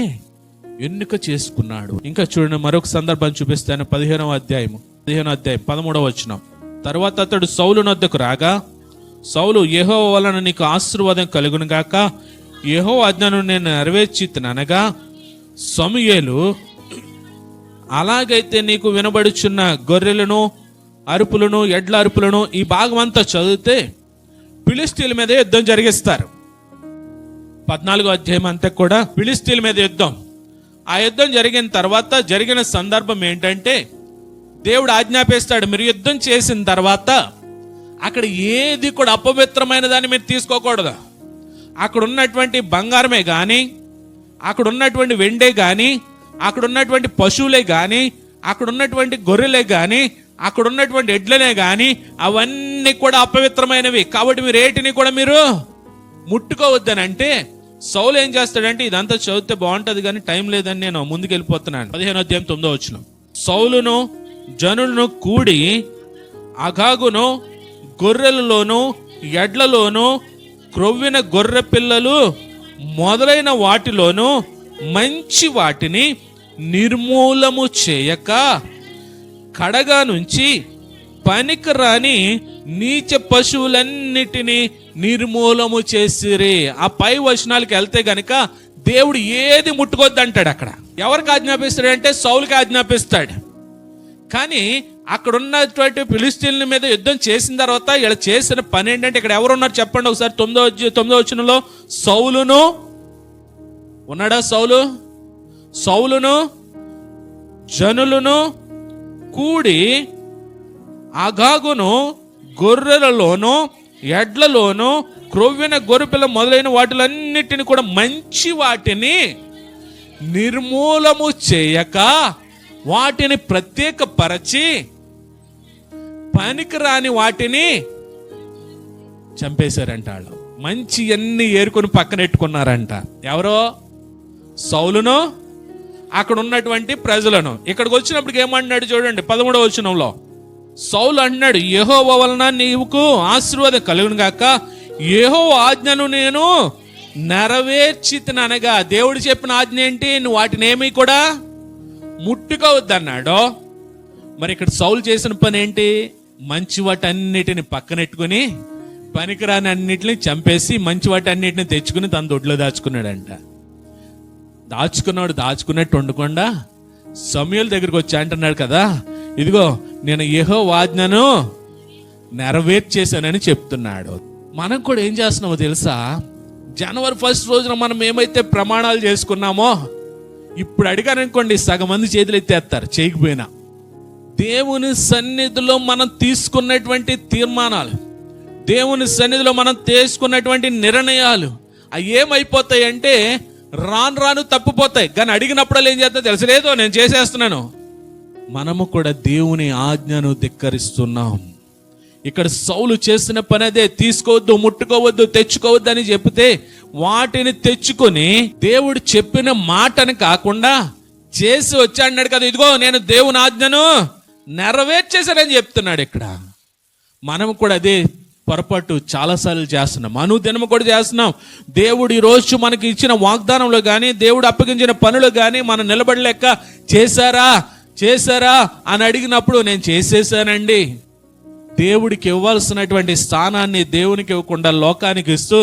ఎన్నిక చేసుకున్నాడు. ఇంకా చూడండి, మరొక సందర్భం చూపిస్తాను. 15వ అధ్యాయం 13వ వచనం. తరువాత అతడు సౌలు నొద్దకు రాగా, సౌలు, యెహోవా వలన నీకు ఆశీర్వాదం కలుగును గాక, యెహోవా ఆజ్ఞను నేను నెరవేర్చితనగా సమూయేలు, అలాగైతే నీకు వినబడుచున్న గొర్రెలను అరుపులను ఎడ్ల అరుపులను ఈ భాగం అంతా చదివితే ఫిలిష్తీయుల మీద యుద్ధం జరిగిస్తారు. 14వ అధ్యాయం అంతా కూడా ఫిలిష్తీయుల మీద యుద్ధం. ఆ యుద్ధం జరిగిన తర్వాత జరిగిన సందర్భం ఏంటంటే, దేవుడు ఆజ్ఞాపిస్తాడు, మీరు యుద్ధం చేసిన తర్వాత అక్కడ ఏది కూడా అపవిత్రమైన దాన్ని మీరు తీసుకోకూడదు. అక్కడ ఉన్నటువంటి బంగారమే కానీ, అక్కడ ఉన్నటువంటి వెండే కానీ, అక్కడ ఉన్నటువంటి పశువులే కానీ, అక్కడ ఉన్నటువంటి గొర్రెలే కానీ, అక్కడ ఉన్నటువంటి ఎడ్లనే కానీ అవన్నీ కూడా అపవిత్రమైనవి. కాబట్టి మీరు ఏటిని కూడా మీరు ముట్టుకోవద్దని అంటే, సౌలు ఏం చేస్తాడంటే, ఇదంతా చదివితే బాగుంటుంది కానీ టైం లేదని నేను ముందుకు వెళ్ళిపోతున్నాను. 15వ అధ్యాయం 9వ వచనం. సౌలును జనులను కూడి అగాగును గొర్రెలలోను ఎడ్లలోను క్రొవ్విన గొర్రె పిల్లలు మొదలైన వాటిలోను మంచి వాటిని నిర్మూలము చేయక కడగా నుంచి పనికిరాని నీచ పశువులన్నిటినీ నిర్మూలము చేసిరి. ఆ పై వచనాలకు వెళ్తే గనక దేవుడు ఏది ముట్టుకోద్దు అంటాడు. అక్కడ ఎవరికి ఆజ్ఞాపిస్తాడు అంటే సౌలుకి ఆజ్ఞాపిస్తాడు. కానీ అక్కడ ఉన్నటువంటి ఫిలిష్తీయుల మీద యుద్ధం చేసిన తర్వాత ఇలా చేసిన పని ఏంటంటే, ఇక్కడ ఎవరున్నారు చెప్పండి ఒకసారి. 9వ వచనంలో సౌలును ఉన్నాడా? సౌలును జనులను కూడి అగాగును గొర్రెలలోను ఎడ్లలోను క్రొవ్విన గొర్రెపిల్ల మొదలైన వాటిలన్నిటిని కూడా మంచి వాటిని నిర్మూలము చేయక వాటిని ప్రత్యేకపరచి పనికిరాని వాటిని చంపేశారంట. వాళ్ళు మంచి అన్ని ఏరుకొని పక్కనెట్టుకున్నారంట. ఎవరో? సౌలును అక్కడ ఉన్నటువంటి ప్రజలను. ఇక్కడికి వచ్చినప్పుడు ఏమన్నాడు చూడండి 13వ వచనంలో. సౌలు అంటున్నాడు, యెహోవా వలన నీకు ఆశీర్వాదం కలుగును గాక, యెహోవా ఆజ్ఞను నేను నెరవేర్చితనగా. దేవుడు చెప్పిన ఆజ్ఞ ఏంటి? నువ్వు వాటిని ఏమీ కూడా ముట్టుకోవద్దన్నాడు. మరి ఇక్కడ సౌలు చేసిన పని ఏంటి? మంచి వాటన్నిటిని పక్కనెట్టుకుని పనికిరాని అన్నిటిని చంపేసి మంచి వాటన్నిటిని తెచ్చుకుని తన దొడ్లో దాచుకున్నాడంట. దాచుకున్నట్టు ఉండకుండా సమూయేలు దగ్గరికి వచ్చి అంటున్నాడు కదా, ఇదిగో నేను యెహోవా ఆజ్ఞను నెరవేర్చేశానని చెప్తున్నాడు. మనం కూడా ఏం చేస్తున్నామో తెలుసా? జనవరి 1 రోజున మనం ఏమైతే ప్రమాణాలు చేసుకున్నామో ఇప్పుడు అడిగారనుకోండి సగం మంది చేతులు ఎత్తేస్తారు చేయకపోయినా. దేవుని సన్నిధిలో మనం తీసుకున్నటువంటి తీర్మానాలు, దేవుని సన్నిధిలో మనం తీసుకున్నటువంటి నిర్ణయాలు అవి ఏమైపోతాయి అంటే రాను తప్పిపోతాయి. కానీ అడిగినప్పుడు ఏం చేస్తా తెలుసలేదో నేను చేసేస్తున్నాను. మనము కూడా దేవుని ఆజ్ఞను ధిక్కరిస్తున్నాం. ఇక్కడ సౌలు చేసిన పని అదే. తీసుకోవద్దు, ముట్టుకోవద్దు, తెచ్చుకోవద్దు అని చెప్తే వాటిని తెచ్చుకొని దేవుడు చెప్పిన మాటని కాకుండా చేసి వచ్చాడు కదా, ఇదిగో నేను దేవుని ఆజ్ఞను నెరవేర్చేశానని చెప్తున్నాడు ఇక్కడ. మనం కూడా అదే పొరపాటు చాలాసార్లు చేస్తున్నాం, అనుదినం కూడా చేస్తున్నాం. దేవుడు ఈరోజు మనకి ఇచ్చిన వాగ్దానంలో కానీ, దేవుడు అప్పగించిన పనులు కానీ మనం నిలబడలేక చేశారా అని అడిగినప్పుడు నేను చేసేసానండి. దేవుడికి ఇవ్వాల్సినటువంటి స్థానాన్ని దేవునికి ఇవ్వకుండా లోకానికి ఇస్తూ,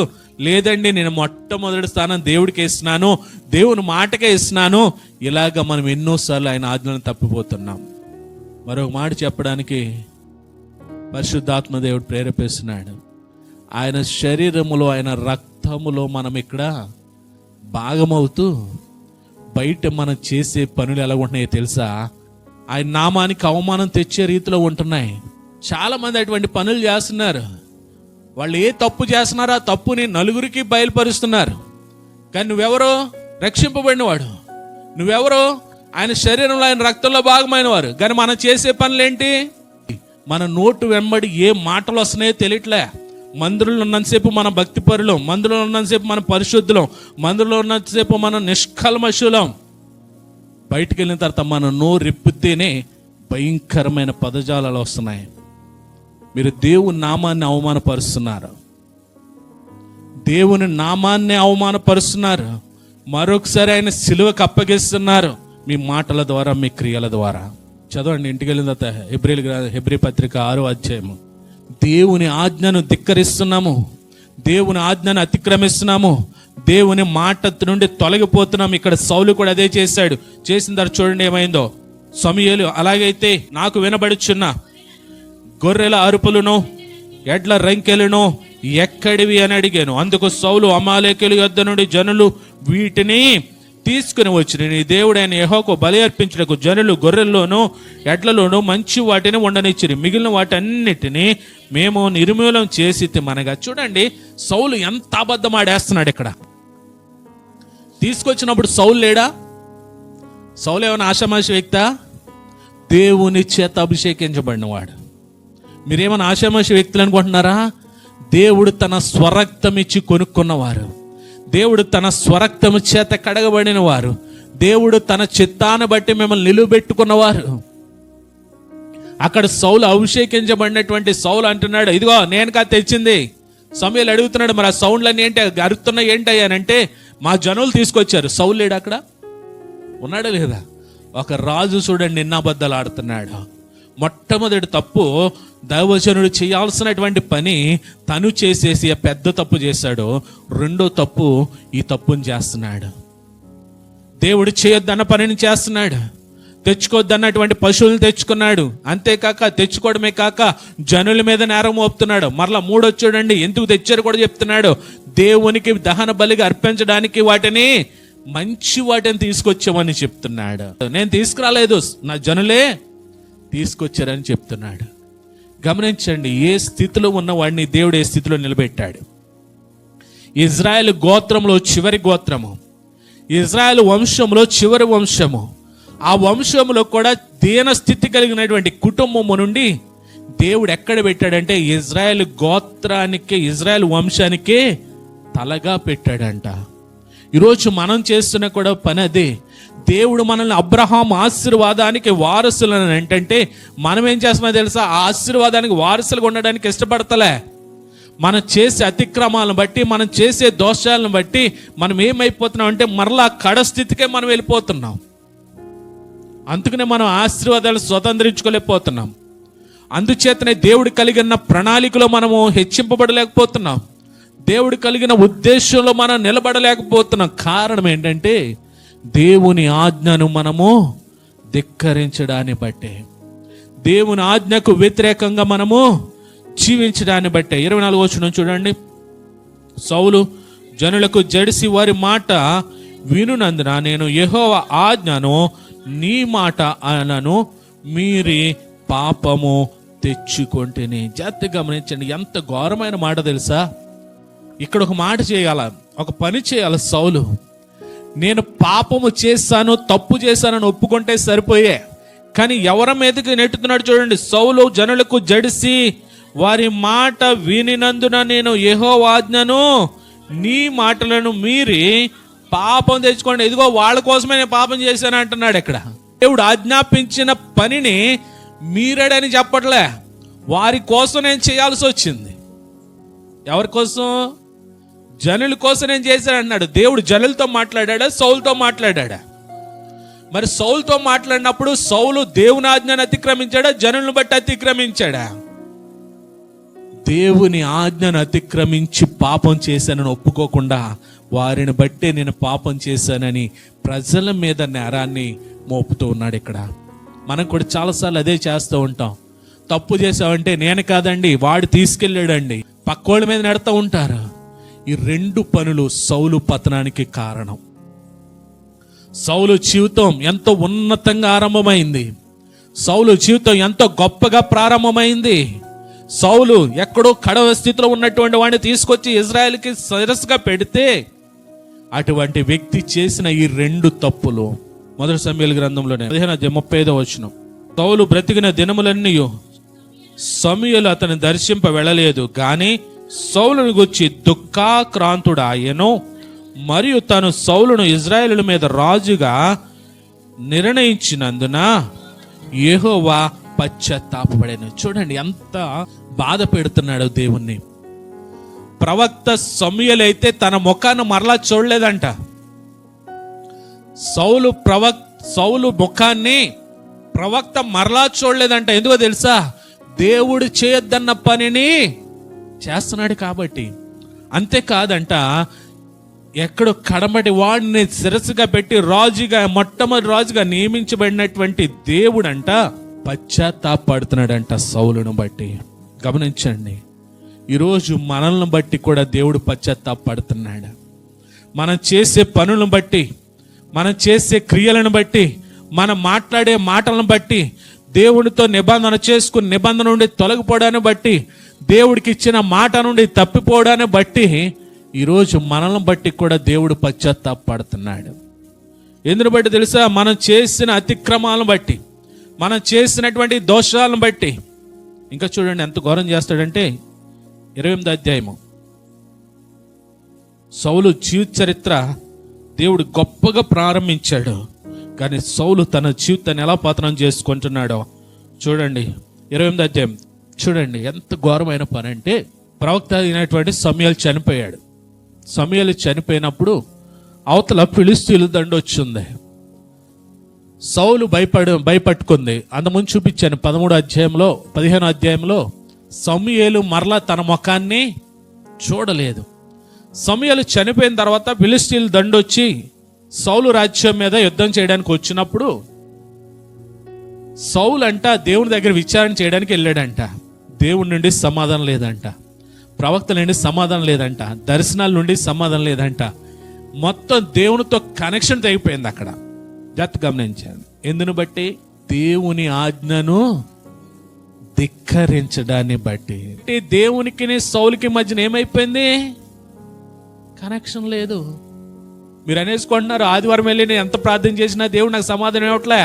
లేదండి నేను మొట్టమొదటి స్థానం దేవుడికి ఇస్తున్నాను, దేవుని మాటకే ఇస్తున్నాను, ఇలాగ మనం ఎన్నోసార్లు ఆయన ఆజ్ఞలను తప్పిపోతున్నాం. మరొక మాట చెప్పడానికి పరిశుద్ధాత్మ దేవుడు ప్రేరేపిస్తున్నాడు. ఆయన శరీరములో, ఆయన రక్తములో మనం ఇక్కడ భాగమవుతూ బయట మనం చేసే పనులు ఎలా ఉంటున్నాయో తెలుసా? ఆయన నామానికి అవమానం తెచ్చే రీతిలో ఉంటున్నాయి. చాలా మంది అటువంటి పనులు చేస్తున్నారు. వాళ్ళు ఏ తప్పు చేస్తున్నారో ఆ తప్పుని నలుగురికి బయలుపరుస్తున్నారు. కానీ నువ్వెవరో? రక్షింపబడినవాడు. నువ్వెవరో? ఆయన శరీరంలో, ఆయన రక్తంలో భాగమైన వారు. కానీ మనం చేసే పనులేంటి? మన నోటు వెంబడి ఏ మాటలు వస్తున్నాయో తెలియట్లే. మందిరంలో ఉన్నంతసేపు మన భక్తి పరులం, మందిరంలో ఉన్నంతసేపు మన పరిశుద్ధులం, మందిరంలో ఉన్నంతసేపు మనం నిష్కల్మషులం. బయటికి వెళ్ళిన తర్వాత మన నోరెప్పితేనే భయంకరమైన పదజాలాలు వస్తున్నాయి. మీరు దేవుని నామాన్ని అవమానపరుస్తున్నారు, దేవుని నామాన్ని అవమానపరుస్తున్నారు. మరొకసారి ఆయన సిలువకు అప్పగిస్తున్నారు మీ మాటల ద్వారా, మీ క్రియల ద్వారా. చదవండి, ఇంటికి వెళ్ళిన తర్వాత హెబ్రీ పత్రిక 6వ అధ్యాయము. దేవుని ఆజ్ఞను ధిక్కరిస్తున్నాము, దేవుని ఆజ్ఞను అతిక్రమిస్తున్నాము, దేవుని మాట నుండి తొలగిపోతున్నాం. ఇక్కడ సౌలు కూడా అదే చేశాడు. చేసిన తర్వాత చూడండి ఏమైందో. సమూయేలు, అలాగైతే నాకు వినబడుచున్న గొర్రెల అరుపులను ఎడ్ల రంకెలను ఎక్కడివి అని అడిగాను. అందుకు సౌలు, అమాలేకుల యొద్ద నుండి జనులు వీటిని తీసుకుని వచ్చి నీ దేవుడైన యెహోవాకు బలి అర్పించుటకు జనులు గొర్రెల్లోనూ ఎడ్లలోనూ మంచి వాటిని ఉండనిచ్చిరి, మిగిలిన వాటన్నిటిని మేము నిర్మూలం చేసి మనగా. చూడండి సౌలు ఎంత అబద్ధం ఆడేస్తున్నాడు ఇక్కడ. తీసుకొచ్చినప్పుడు సౌలు లేడా? సౌలు ఏమైనా ఆషామాషి వ్యక్తా? దేవుని చేత అభిషేకించబడినవాడు. మీరేమైనా ఆషామాషి వ్యక్తులు అనుకుంటున్నారా? దేవుడు తన స్వరక్తం ఇచ్చి కొనుక్కున్నవారు, దేవుడు తన స్వరక్తము చేత కడగబడిన వారు, దేవుడు తన చిత్తాన్ని బట్టి మిమ్మల్ని నిలువబెట్టుకున్నవారు. అక్కడ సౌలు అభిషేకించబడినటువంటి సౌలు అంటున్నాడు, ఇదిగో నేను కాదు తెచ్చింది. సమూయేలు అడుగుతున్నాడు, మరి ఆ సౌండ్లన్నీ ఏంటి, అరుతున్నాయి ఏంటి అంటే, మా జనులు తీసుకొచ్చారు. సౌలు లేడు అక్కడ, ఉన్నాడా లేదా? ఒక రాజు చూడండి ఎన్ని అబద్ధాలు ఆడుతున్నాడు. మొట్టమొదటి తప్పు, దైవజనుడు చేయాల్సినటువంటి పని తను చేసేసి పెద్ద తప్పు చేశాడు. రెండో తప్పు, ఈ తప్పుని చేస్తున్నాడు. దేవుడు చేయొద్దన్న పనిని చేస్తున్నాడు. తెచ్చుకోవద్దన్నటువంటి పశువులను తెచ్చుకున్నాడు. అంతేకాక తెచ్చుకోవడమే కాక జనుల మీద నేరం మోపుతున్నాడు. మరలా మూడో చూడండి, ఎందుకు తెచ్చారు కూడా చెప్తున్నాడు. దేవునికి దహన బలిగా అర్పించడానికి వాటిని, మంచి వాటిని తీసుకొచ్చామని చెప్తున్నాడు. నేను తీసుకురాలేదు, నా జనులే తీసుకొచ్చారని చెప్తున్నాడు. గమనించండి, ఏ స్థితిలో ఉన్న వాడిని దేవుడు ఏ స్థితిలో నిలబెట్టాడు. ఇజ్రాయెల్ గోత్రంలో చివరి గోత్రము, ఇజ్రాయెల్ వంశంలో చివరి వంశము. ఆ వంశంలో కూడా దీన స్థితి కలిగినటువంటి కుటుంబము నుండి దేవుడు ఎక్కడ పెట్టాడంటే ఇజ్రాయెల్ గోత్రానికి, ఇజ్రాయెల్ వంశానికే తలగా పెట్టాడంట. ఈరోజు మనం చేస్తున్న కూడా పని అదే. దేవుడు మనల్ని అబ్రహాం ఆశీర్వాదానికి వారసులను ఏంటంటే మనం ఏం చేస్తున్నామో తెలుసా? ఆ ఆశీర్వాదానికి వారసులుగా ఉండడానికి ఇష్టపడతలే. మనం చేసే అతిక్రమాలను బట్టి, మనం చేసే దోషాలను బట్టి మనం ఏమైపోతున్నాం అంటే మరలా కడస్థితికే మనం వెళ్ళిపోతున్నాం. అందుకనే మనం ఆశీర్వాదాలు స్వతంత్రించుకోలేకపోతున్నాం. అందుచేతనే దేవుడు కలిగిన ప్రణాళికలో మనము హెచ్చింపబడలేకపోతున్నాం. దేవుడు కలిగిన ఉద్దేశంలో మనం నిలబడలేకపోతున్నాం. కారణం ఏంటంటే దేవుని ఆజ్ఞను మనము ధిక్కరించడాన్ని బట్టే, దేవుని ఆజ్ఞకు వ్యతిరేకంగా మనము జీవించడాన్ని బట్టే. 24వ వచనం చూడండి. సౌలు జనులకు జడిసి వారి మాట వినునందున నేను యెహోవా ఆజ్ఞను నీ మాట అనను మీరి పాపము తెచ్చుకొంటిని. జాగ్రత్తగా గమనించండి, ఎంత ఘోరమైన మాట తెలుసా? ఇక్కడ ఒక మాట చేయాల, ఒక పని చేయాలి సౌలు. నేను పాపము చేశాను, తప్పు చేశానని ఒప్పుకుంటే సరిపోయే. కానీ ఎవరి మీదకి నెట్టుతున్నాడు చూడండి. సౌలు జనులకు జడిసి వారి మాట వినినందున నేను యెహోవా ఆజ్ఞను నీ మాటలను మీరి పాపం తెచ్చుకోండి. ఇదిగో వాళ్ళ కోసమే నేను పాపం చేశాను అంటున్నాడు. ఇక్కడ దేవుడు ఆజ్ఞాపించిన పనిని మీరాడని చెప్పట్లే, వారి కోసం నేను చేయాల్సి వచ్చింది. ఎవరి కోసం? జనుల కోసం నేను చేశాను అన్నాడు. దేవుడు జనులతో మాట్లాడా, సౌలుతో మాట్లాడా? మరి సౌలుతో మాట్లాడినప్పుడు సౌలు దేవుని ఆజ్ఞను అతిక్రమించాడా, జనులను బట్టి అతిక్రమించాడా? దేవుని ఆజ్ఞను అతిక్రమించి పాపం చేశానని ఒప్పుకోకుండా వారిని బట్టే నేను పాపం చేశానని ప్రజల మీద నేరాన్ని మోపుతూ ఉన్నాడు. ఇక్కడ మనం కూడా చాలాసార్లు అదే చేస్తూ ఉంటాం. తప్పు చేసావంటే నేను కాదండి, వాడు తీసుకెళ్ళాడండి, పక్కోళ్ళ మీద నెడతా ఉంటారు. ఈ రెండు పనులు సౌలు పతనానికి కారణం. సౌలు జీవితం ఎంతో ఉన్నతంగా ఆరంభమైంది. సౌలు జీవితం ఎంతో గొప్పగా ప్రారంభమైంది. సౌలు ఎక్కడో కడవ స్థితిలో ఉన్నటువంటి వాడిని తీసుకొచ్చి ఇజ్రాయెల్కి శిరస్సుగా పెడితే అటువంటి వ్యక్తి చేసిన ఈ రెండు తప్పులు మొదటి సమూయేలు గ్రంథంలోనే 15:35 సౌలు బ్రతికిన దినములన్నీ సమూయేలు అతని దర్శింప వెళ్ళలేదు, గాని సౌలును గురించి దుఃఖాక్రాంతుడాయెను. మరియు తను సౌలును ఇజ్రాయేలు మీద రాజుగా నిర్ణయించినందున యెహోవా పశ్చాత్తాపపడెను. చూడండి ఎంత బాధ పెడుతున్నాడు దేవుణ్ణి. ప్రవక్త సమూయేలు అయితే తన ముఖాన్ని మరలా చూడలేదంట. సౌలు ముఖాన్ని ప్రవక్త మరలా చూడలేదంట. ఎందుకో తెలుసా? దేవుడు చేయొద్దన్న పనిని చేస్తున్నాడు కాబట్టి. అంతేకాదంట, ఎక్కడో కడమటి వాడిని శిరస్సుగా పెట్టి రాజుగా, మొట్టమొదటి రాజుగా నియమించబడినటువంటి దేవుడంట పశ్చాత్తాపడుతున్నాడంట సౌలును బట్టి. గమనించండి, ఈరోజు మనల్ని బట్టి కూడా దేవుడు పశ్చాత్తాపడుతున్నాడు. మనం చేసే పనులను బట్టి, మనం చేసే క్రియలను బట్టి, మనం మాట్లాడే మాటలను బట్టి, దేవుడితో నిబంధన చేసుకుని నిబంధన నుండి తొలగిపోవడాన్ని బట్టి, దేవుడికి ఇచ్చిన మాట నుండి తప్పిపోవడాన్ని బట్టి ఈరోజు మనల్ని బట్టి కూడా దేవుడు పశ్చాత్తాపడుతున్నాడు. ఎందుని బట్టి తెలుసా? మనం చేసిన అతిక్రమాలను బట్టి, మనం చేసినటువంటి దోషాలను బట్టి. ఇంకా చూడండి ఎంత ఘోరం చేస్తాడంటే 28వ అధ్యాయము. సౌలు జీవిత చరిత్ర దేవుడు గొప్పగా ప్రారంభించాడు, కానీ సౌలు తన జీవితాన్ని ఎలా పతనం చేసుకుంటున్నాడో చూడండి. 28వ అధ్యాయం చూడండి ఎంత ఘోరమైన పని అంటే, ప్రవక్త అయినటువంటి సమూయేలు చనిపోయాడు. సమూయేలు చనిపోయినప్పుడు అవతల ఫిలిష్తీయుల దండొచ్చింది. సౌలు భయపట్టుకుంది. అంతకుముందు చూపించాను 15వ అధ్యాయంలో సమూయేలు మరలా తన ముఖాన్ని చూడలేదు. సమూయేలు చనిపోయిన తర్వాత ఫిలిష్తీయుల దండొచ్చి సౌలు రాజ్యం మీద యుద్ధం చేయడానికి వచ్చినప్పుడు సౌలు అంట దేవుని దగ్గర విచారణ చేయడానికి వెళ్ళాడంట. దేవుడి నుండి సమాధానం లేదంట, ప్రవక్తల నుండి సమాధానం లేదంట, దర్శనాల నుండి సమాధానం లేదంట. మొత్తం దేవునితో కనెక్షన్ తెగిపోయింది అక్కడ. జాగ్రత్తగా గమనించాను. ఎందును బట్టి? దేవుని ఆజ్ఞను ధిక్కరించడాన్ని బట్టి. దేవునికి సౌలుకి మధ్యన ఏమైపోయింది? కనెక్షన్ లేదు. మీరు అనేసుకుంటున్నారు, ఆదివారం వెళ్ళి నేను ఎంత ప్రార్థన చేసినా దేవుడు నాకు సమాధానం ఇవ్వట్లే.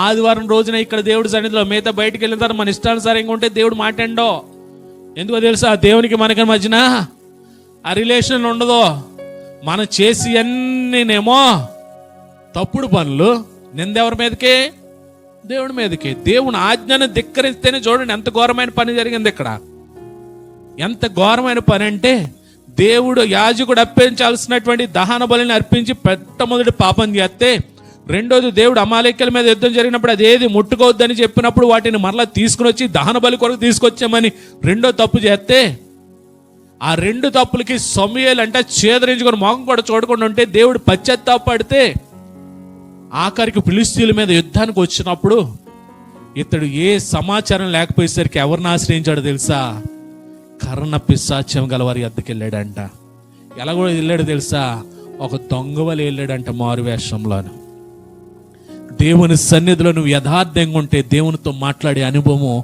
ఆదివారం రోజున ఇక్కడ దేవుడి సన్నిధిలో మిగతా బయటికి వెళ్ళిన తర్వాత మన ఇష్టానుసారంగా ఉంటే దేవుడు మాట్లాడో. ఎందుకో తెలుసా? దేవునికి మనకి మధ్యన ఆ రిలేషన్ ఉండదు. మనం చేసి అన్నీనేమో తప్పుడు పనులు, నిందెవరి మీదకి? దేవుడి మీదకి. దేవుని ఆజ్ఞను ధిక్కరిస్తేనే చూడండి ఎంత ఘోరమైన పని జరిగింది ఇక్కడ. ఎంత ఘోరమైన పని అంటే, దేవుడు యాజకుడు అర్పించాల్సినటువంటి దహన బలిని అర్పించి మొట్టమొదటి పాపం చేస్తే, రెండోది దేవుడు అమాలేక్యుల మీద యుద్ధం జరిగినప్పుడు అదేది ముట్టుకోవద్దని చెప్పినప్పుడు వాటిని మరలా తీసుకుని వచ్చి దహన బలి కొరకు తీసుకొచ్చామని రెండో తప్పు చేస్తే, ఆ రెండు తప్పులకి సమూయేలు అంటే చేదరించుకొని మొహం కూడా చూడకుండా ఉంటే దేవుడు పశ్చాత్తాపడితే, ఆఖరికి ఫిలిష్తీయుల మీద యుద్ధానికి వచ్చినప్పుడు ఇతడు ఏ సమాచారం లేకపోయేసరికి ఎవరిని ఆశ్రయించాడో తెలుసా? కర్ణ పిశాచ్యం గల వారి వద్దకు వెళ్ళాడంట. ఎలా కూడా వెళ్ళాడు తెలుసా? ఒక దొంగవలి వెళ్ళాడంట మారువేషంలోను. దేవుని సన్నిధిలో నువ్వు యథార్థంగా ఉంటే దేవునితో మాట్లాడే అనుభవం,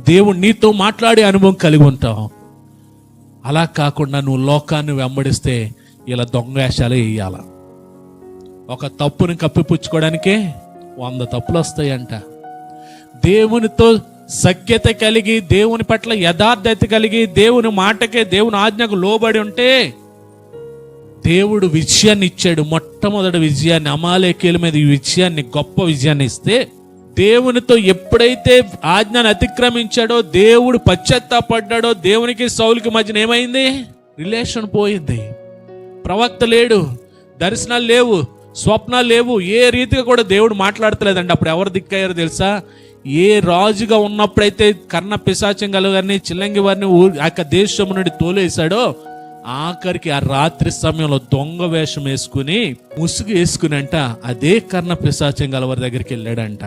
దేవుడు నీతో మాట్లాడే అనుభవం కలిగి ఉంటావు. అలా కాకుండా నువ్వు లోకాన్ని వెంబడిస్తే ఇలా దొంగ వేషాలే వేయాల. ఒక తప్పుని కప్పిపుచ్చుకోవడానికే 100 తప్పులు వస్తాయంట. దేవునితో సఖ్యత కలిగి, దేవుని పట్ల యథార్థత కలిగి, దేవుని మాటకే దేవుని ఆజ్ఞకు లోబడి ఉంటే దేవుడు విజయాన్ని ఇచ్చాడు. మొట్టమొదటి విజయాన్ని, అమాలేకీయుల మీద ఈ విజయాన్ని, గొప్ప విజయాన్ని ఇస్తే దేవునితో ఎప్పుడైతే ఆజ్ఞను అతిక్రమించాడో, దేవుడు పశ్చాత్తాపడ్డాడో, దేవునికి సౌలుకి మధ్యన ఏమైంది? రిలేషన్ పోయింది. ప్రవక్త లేడు, దర్శనాలు లేవు, స్వప్నాలు లేవు, ఏ రీతిగా కూడా దేవుడు మాట్లాడతలేదండి. అప్పుడు ఎవరు దిక్కయ్యారో తెలుసా? ఏ రాజుగా ఉన్నప్పుడైతే కర్ణ పిశాచం గలవారిని, చిల్లంగి వారిని ఆ యొక్క దేశం నుండి తోలేశాడో, ఆఖరికి ఆ రాత్రి సమయంలో దొంగ వేషం వేసుకుని, ముసుగు వేసుకుని అంట అదే కర్ణ పిశాచం గలవారి దగ్గరికి వెళ్ళాడంట.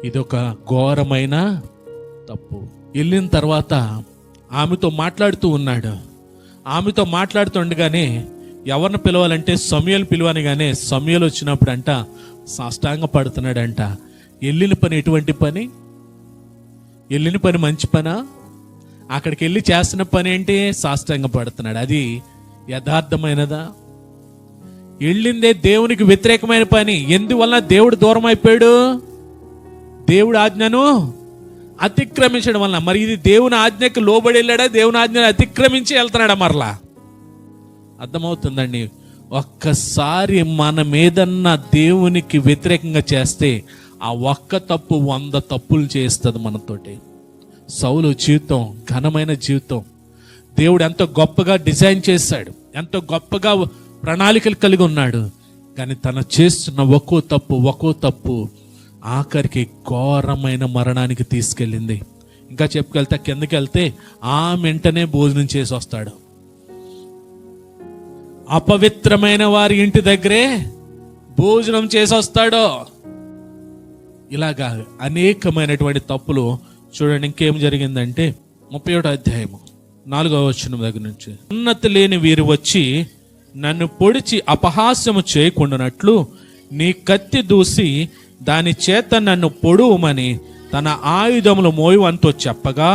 ఇదొక ఘోరమైన తప్పు. వెళ్ళిన తర్వాత ఆమెతో మాట్లాడుతూ ఉన్నాడు. ఆమెతో మాట్లాడుతుండగానే ఎవరిని పిలవాలంటే సమూయేలు పిలవనిగానే సమూయేలు వచ్చినప్పుడు అంట సాష్టాంగ పడుతున్నాడంట. వెళ్ళిన పని ఎటువంటి పని? వెళ్ళిన పని మంచి పనా? అక్కడికి వెళ్ళి చేస్తున్న పని ఏంటి? సాష్టాంగ పడుతున్నాడు. అది యథార్థమైనదా? వెళ్ళిందే దేవునికి వ్యతిరేకమైన పని. ఎందువలన దేవుడు దూరం అయిపోయాడు? దేవుడు ఆజ్ఞను అతిక్రమించడం వలన. మరి ఇది దేవుని ఆజ్ఞకు లోబడి వెళ్ళాడా? దేవుని ఆజ్ఞను అతిక్రమించి వెళ్తున్నాడా? మరలా అర్థమవుతుందండి. ఒక్కసారి మనం ఏదన్నా దేవునికి వ్యతిరేకంగా చేస్తే ఆ ఒక్క తప్పు 100 తప్పులు చేస్తుంది మనతోటి. సౌలు జీవితం ఘనమైన జీవితం. దేవుడు ఎంతో గొప్పగా డిజైన్ చేశాడు, ఎంతో గొప్పగా ప్రణాళికలు కలిగి ఉన్నాడు. కానీ తను చేస్తున్న ఒక్కో తప్పు ఆఖరికి ఘోరమైన మరణానికి తీసుకెళ్ళింది. ఇంకా చెప్పుకెళ్తే కిందకి వెళ్తే ఆ వెంటనే భోజనం చేసి వస్తాడు. అపవిత్రమైన వారి ఇంటి దగ్గరే భోజనం చేసి వస్తాడు. ఇలాగా అనేకమైనటువంటి తప్పులు. చూడండి ఇంకేం జరిగిందంటే 31వ అధ్యాయము 4వ వచనం దగ్గర నుంచి, ఉన్నతి లేని వీరు వచ్చి నన్ను పొడిచి అపహాస్యము చేయకుండానట్లు నీ కత్తి దూసి దాని చేత నన్ను పొడువమని తన ఆయుధములు మోయువంతో చెప్పగా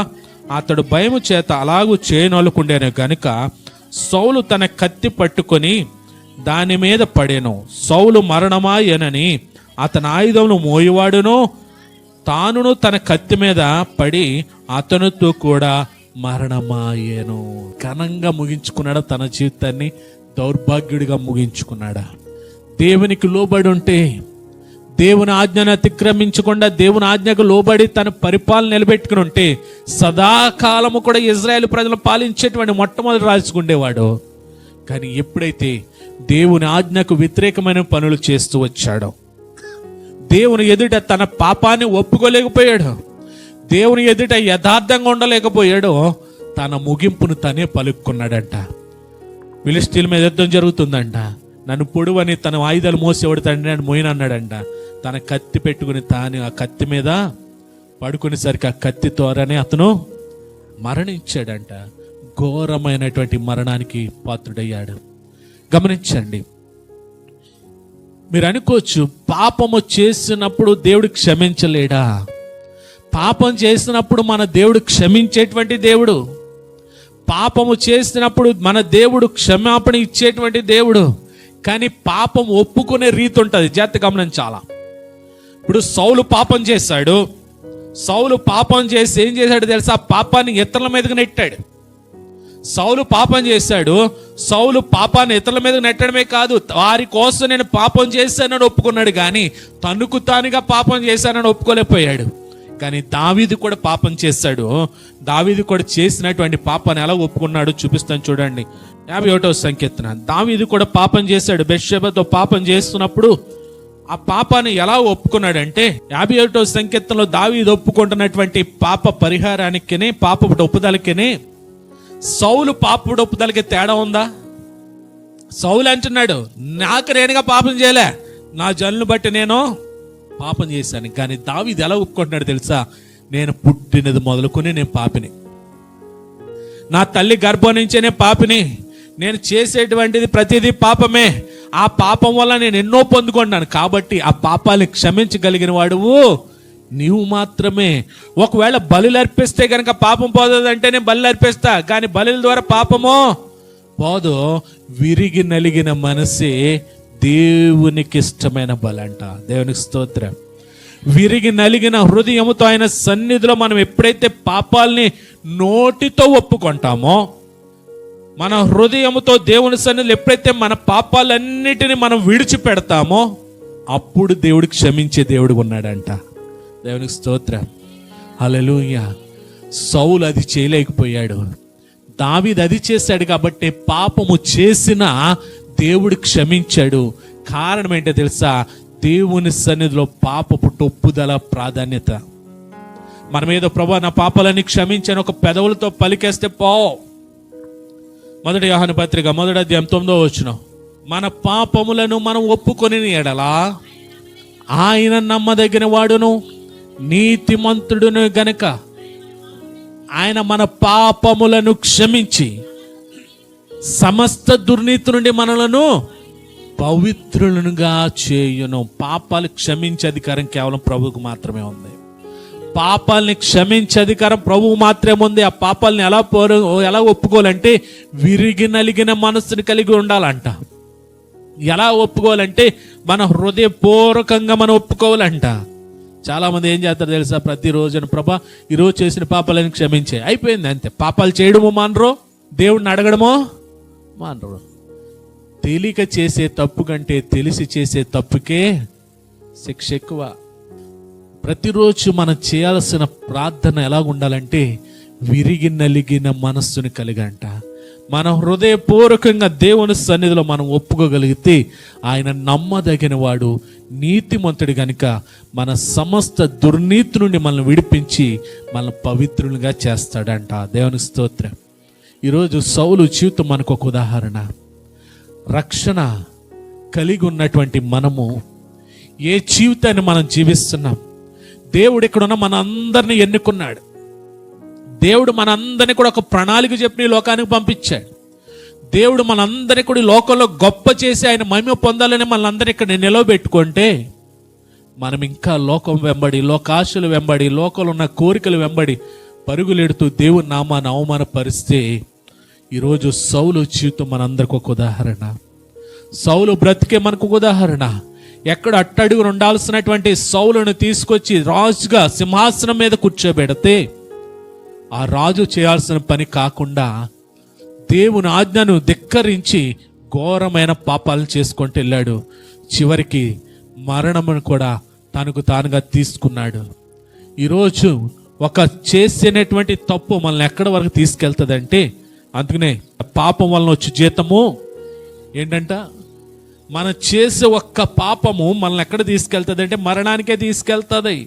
అతడు భయము చేత అలాగూ చేయనొలకుండేను గనుక సౌలు తన కత్తి పట్టుకొని దాని మీద పడెను. సౌలు మరణమాయనని అతని ఆయుధములు మోయువాడును తానును తన కత్తి మీద పడి అతనితో కూడా మరణమాయేను. ఘనంగా ముగించుకున్నాడా తన జీవితాన్ని? దౌర్భాగ్యుడిగా ముగించుకున్నాడా? దేవునికి లోబడి ఉంటే, దేవుని ఆజ్ఞను అతిక్రమించకుండా దేవుని ఆజ్ఞకు లోబడి తన పరిపాలన నిలబెట్టుకుని ఉంటే సదాకాలము కూడా ఇజ్రాయేల్ ప్రజలు పాలించేటువంటి మొట్టమొదటి రాజుకుండేవాడు. కానీ ఎప్పుడైతే దేవుని ఆజ్ఞకు వ్యతిరేకమైన పనులు చేస్తూ వచ్చాడో, దేవుని ఎదుట తన పాపాన్ని ఒప్పుకోలేకపోయాడు, దేవుని ఎదుట యథార్థంగా ఉండలేకపోయాడో, తన ముగింపును తనే పలుక్కున్నాడంట. ఫిలిష్తీయుల మీద యుద్ధం జరుగుతుందంట. నన్ను పొడువని తన ఆయుధాలు మోసేవాడు తండ్రి అని మోయినన్నాడంట. తన కత్తి పెట్టుకుని తాను ఆ కత్తి మీద పడుకునేసరికి ఆ కత్తి ద్వారానే అతను మరణించాడంట. ఘోరమైనటువంటి మరణానికి పాత్రుడయ్యాడు. గమనించండి. మీరు అనుకోవచ్చు, పాపము చేసినప్పుడు దేవుడు క్షమించలేడా? పాపం చేసినప్పుడు మన దేవుడు క్షమించేటువంటి దేవుడు. పాపము చేసినప్పుడు మన దేవుడు క్షమాపణ ఇచ్చేటువంటి దేవుడు. కానీ పాపం ఒప్పుకునే రీతి ఉంటుంది. జాగ్రత్త గమనించాలా. ఇప్పుడు సౌలు పాపం చేశాడు. సౌలు పాపం చేసి ఏం చేశాడు తెలుసా? పాపాన్ని ఇతరుల మీదకి నెట్టాడు. సౌలు పాపం చేశాడు. సౌలు పాపాన్ని ఇతరుల మీద నెట్టడమే కాదు, వారి కోసం నేను పాపం చేశానని ఒప్పుకున్నాడు. కానీ తనకు తానుగా పాపం చేశానని ఒప్పుకోలేకపోయాడు. కానీ దావీదు కూడా పాపం చేశాడు. దావీదు కూడా చేసినటువంటి పాపాన్ని ఎలా ఒప్పుకున్నాడు చూపిస్తాను చూడండి. 51వ సంకీర్తన. దావీదు కూడా పాపం చేశాడు. బెత్షెబతో పాపం చేస్తున్నప్పుడు ఆ పాపాన్ని ఎలా ఒప్పుకున్నాడంటే 51వ సంకీర్తనలో దావీదు ఒప్పుకుంటున్నటువంటి పాప పరిహారానికినే, పాపపు ఒప్పుదలకినే సౌలు పాపపు ఒప్పుదలకి తేడా ఉందా? సౌలు అంటున్నాడు, నాకు నేనుగా పాపం చేయలే, నా జనులను బట్టి నేను పాపం చేశాను. కానీ దావీదు ఎలా ఒప్పుకుంటున్నాడు తెలుసా? నేను పుట్టినది మొదలుకొని నేను పాపిని, నా తల్లి గర్భం నుంచేనే పాపిని, నేను చేసేటువంటిది ప్రతిదీ పాపమే, ఆ పాపం వల్ల నేను ఎన్నో పొందుకున్నాను. కాబట్టి ఆ పాపాన్ని క్షమించగలిగిన వాడువు నీవు మాత్రమే. ఒకవేళ బలులు అర్పిస్తే కనుక పాపం పోదంటే నేను బలులు అర్పిస్తా, కానీ బలుల ద్వారా పాపమో పోదు. విరిగి నలిగిన మనసే దేవునికి ఇష్టమైన బలంట. దేవునికి స్తోత్రం. విరిగి నలిగిన హృదయముతో ఆయన సన్నిధిలో మనం ఎప్పుడైతే పాపాలని నోటితో ఒప్పుకుంటామో, మన హృదయముతో దేవుని సన్నిధిలో ఎప్పుడైతే మన పాపాలన్నిటిని మనం విడిచిపెడతామో, అప్పుడు దేవుడు క్షమించే దేవుడు ఉన్నాడంట. దేవునికి స్తోత్రం. హల్లెలూయా. సౌలు అది చేయలేకపోయాడు, దావీదు అది చేశాడు కాబట్టి పాపము చేసిన దేవుడు క్షమించాడు. కారణం ఏంటో తెలుసా? దేవుని సన్నిధిలో పాపపు ఒప్పుదల ప్రాధాన్యత. మనమేదో ప్రభా నా పాపాలన్నీ క్షమించాను ఒక పెదవులతో పలికేస్తే పో. 1 యోహాను పత్రిక 1వ అధ్యాయం 9వ వచనం, మన పాపములను మనం ఒప్పుకొని ఎడలా ఆయన నమ్మదగిన వాడును నీతిమంతుడును గనుక ఆయన మన పాపములను క్షమించి సమస్త దుర్నీతి నుండి మనలను పవిత్రులుగా చేయును. పాపాలు క్షమించే అధికారం కేవలం ప్రభువుకు మాత్రమే ఉంది. పాపాలని క్షమించే అధికారం ప్రభువు మాత్రమే ఉంది. ఆ పాపాలని ఎలా ఒప్పుకోవాలంటే విరిగి నలిగిన మనస్సుని కలిగి ఉండాలంట. ఎలా ఒప్పుకోవాలంటే మన హృదయపూర్వకంగా మనం ఒప్పుకోవాలంట. చాలా మంది ఏం చేస్తారు తెలుసా? ప్రతిరోజున ప్రభా ఈరోజు చేసిన పాపాలను క్షమించే, అయిపోయింది అంతే. పాపాలు చేయడమో మానరు, దేవుడిని అడగడమో మానరు. తెలియక చేసే తప్పు కంటే తెలిసి చేసే తప్పుకే శిక్ష ఎక్కువ. ప్రతిరోజు మనం చేయాల్సిన ప్రార్థన ఎలా ఉండాలంటే విరిగి నలిగిన మనస్సుని కలిగంట. మన హృదయపూర్వకంగా దేవుని సన్నిధిలో మనం ఒప్పుకోగలిగితే ఆయన నమ్మదగిన వాడు, నీతిమంతుడు గనుక మన సమస్త దుర్నీతి నుండి మనల్ని విడిపించి మనల్ని పవిత్రులుగా చేస్తాడంట. దేవుని స్తోత్రం. ఈరోజు సౌలు జీవితం మనకు ఒక ఉదాహరణ. రక్షణ కలిగి ఉన్నటువంటి మనము ఏ జీవితాన్ని మనం జీవిస్తున్నాం? దేవుడు ఇక్కడున్న మన అందరినీ ఎన్నుకున్నాడు. దేవుడు మనందరినీ కూడా ఒక ప్రణాళిక చెప్పి లోకానికి పంపించాడు. దేవుడు మనందరినీ కూడా లోకంలో గొప్ప చేసి ఆయన మహిమ పొందాలని మనందరినీ ఇక్కడ నిలవబెట్టుకుంటే మనం ఇంకా లోకం వెంబడి, లోకాశలు వెంబడి, లోకంలో ఉన్న కోరికలు వెంబడి పరుగులెడుతూ దేవుని నామాన్ని అవమానపరిస్తే, ఈరోజు సౌలు జీవితం మనందరికి ఒక ఉదాహరణ. సౌలు బ్రతికే మనకు ఒక ఉదాహరణ. ఎక్కడ అట్టడుగున ఉండాల్సినటువంటి సౌలును తీసుకొచ్చి రాజుగా సింహాసనం మీద కూర్చోబెడితే ఆ రాజు చేయాల్సిన పని కాకుండా దేవుని ఆజ్ఞను ధిక్కరించి ఘోరమైన పాపాలను చేసుకుంటూ వెళ్ళాడు. చివరికి మరణమును కూడా తనకు తానుగా తీసుకున్నాడు. ఈరోజు ఒక చేసినటువంటి తప్పు మనల్ని ఎక్కడి వరకు తీసుకెళ్తుందంటే, అందుకనే పాపం వలన వచ్చే జీతము ఏంటంట? మనం చేసే ఒక్క పాపము మనల్ని ఎక్కడ తీసుకెళ్తుంది అంటే మరణానికే తీసుకెళ్తుంది.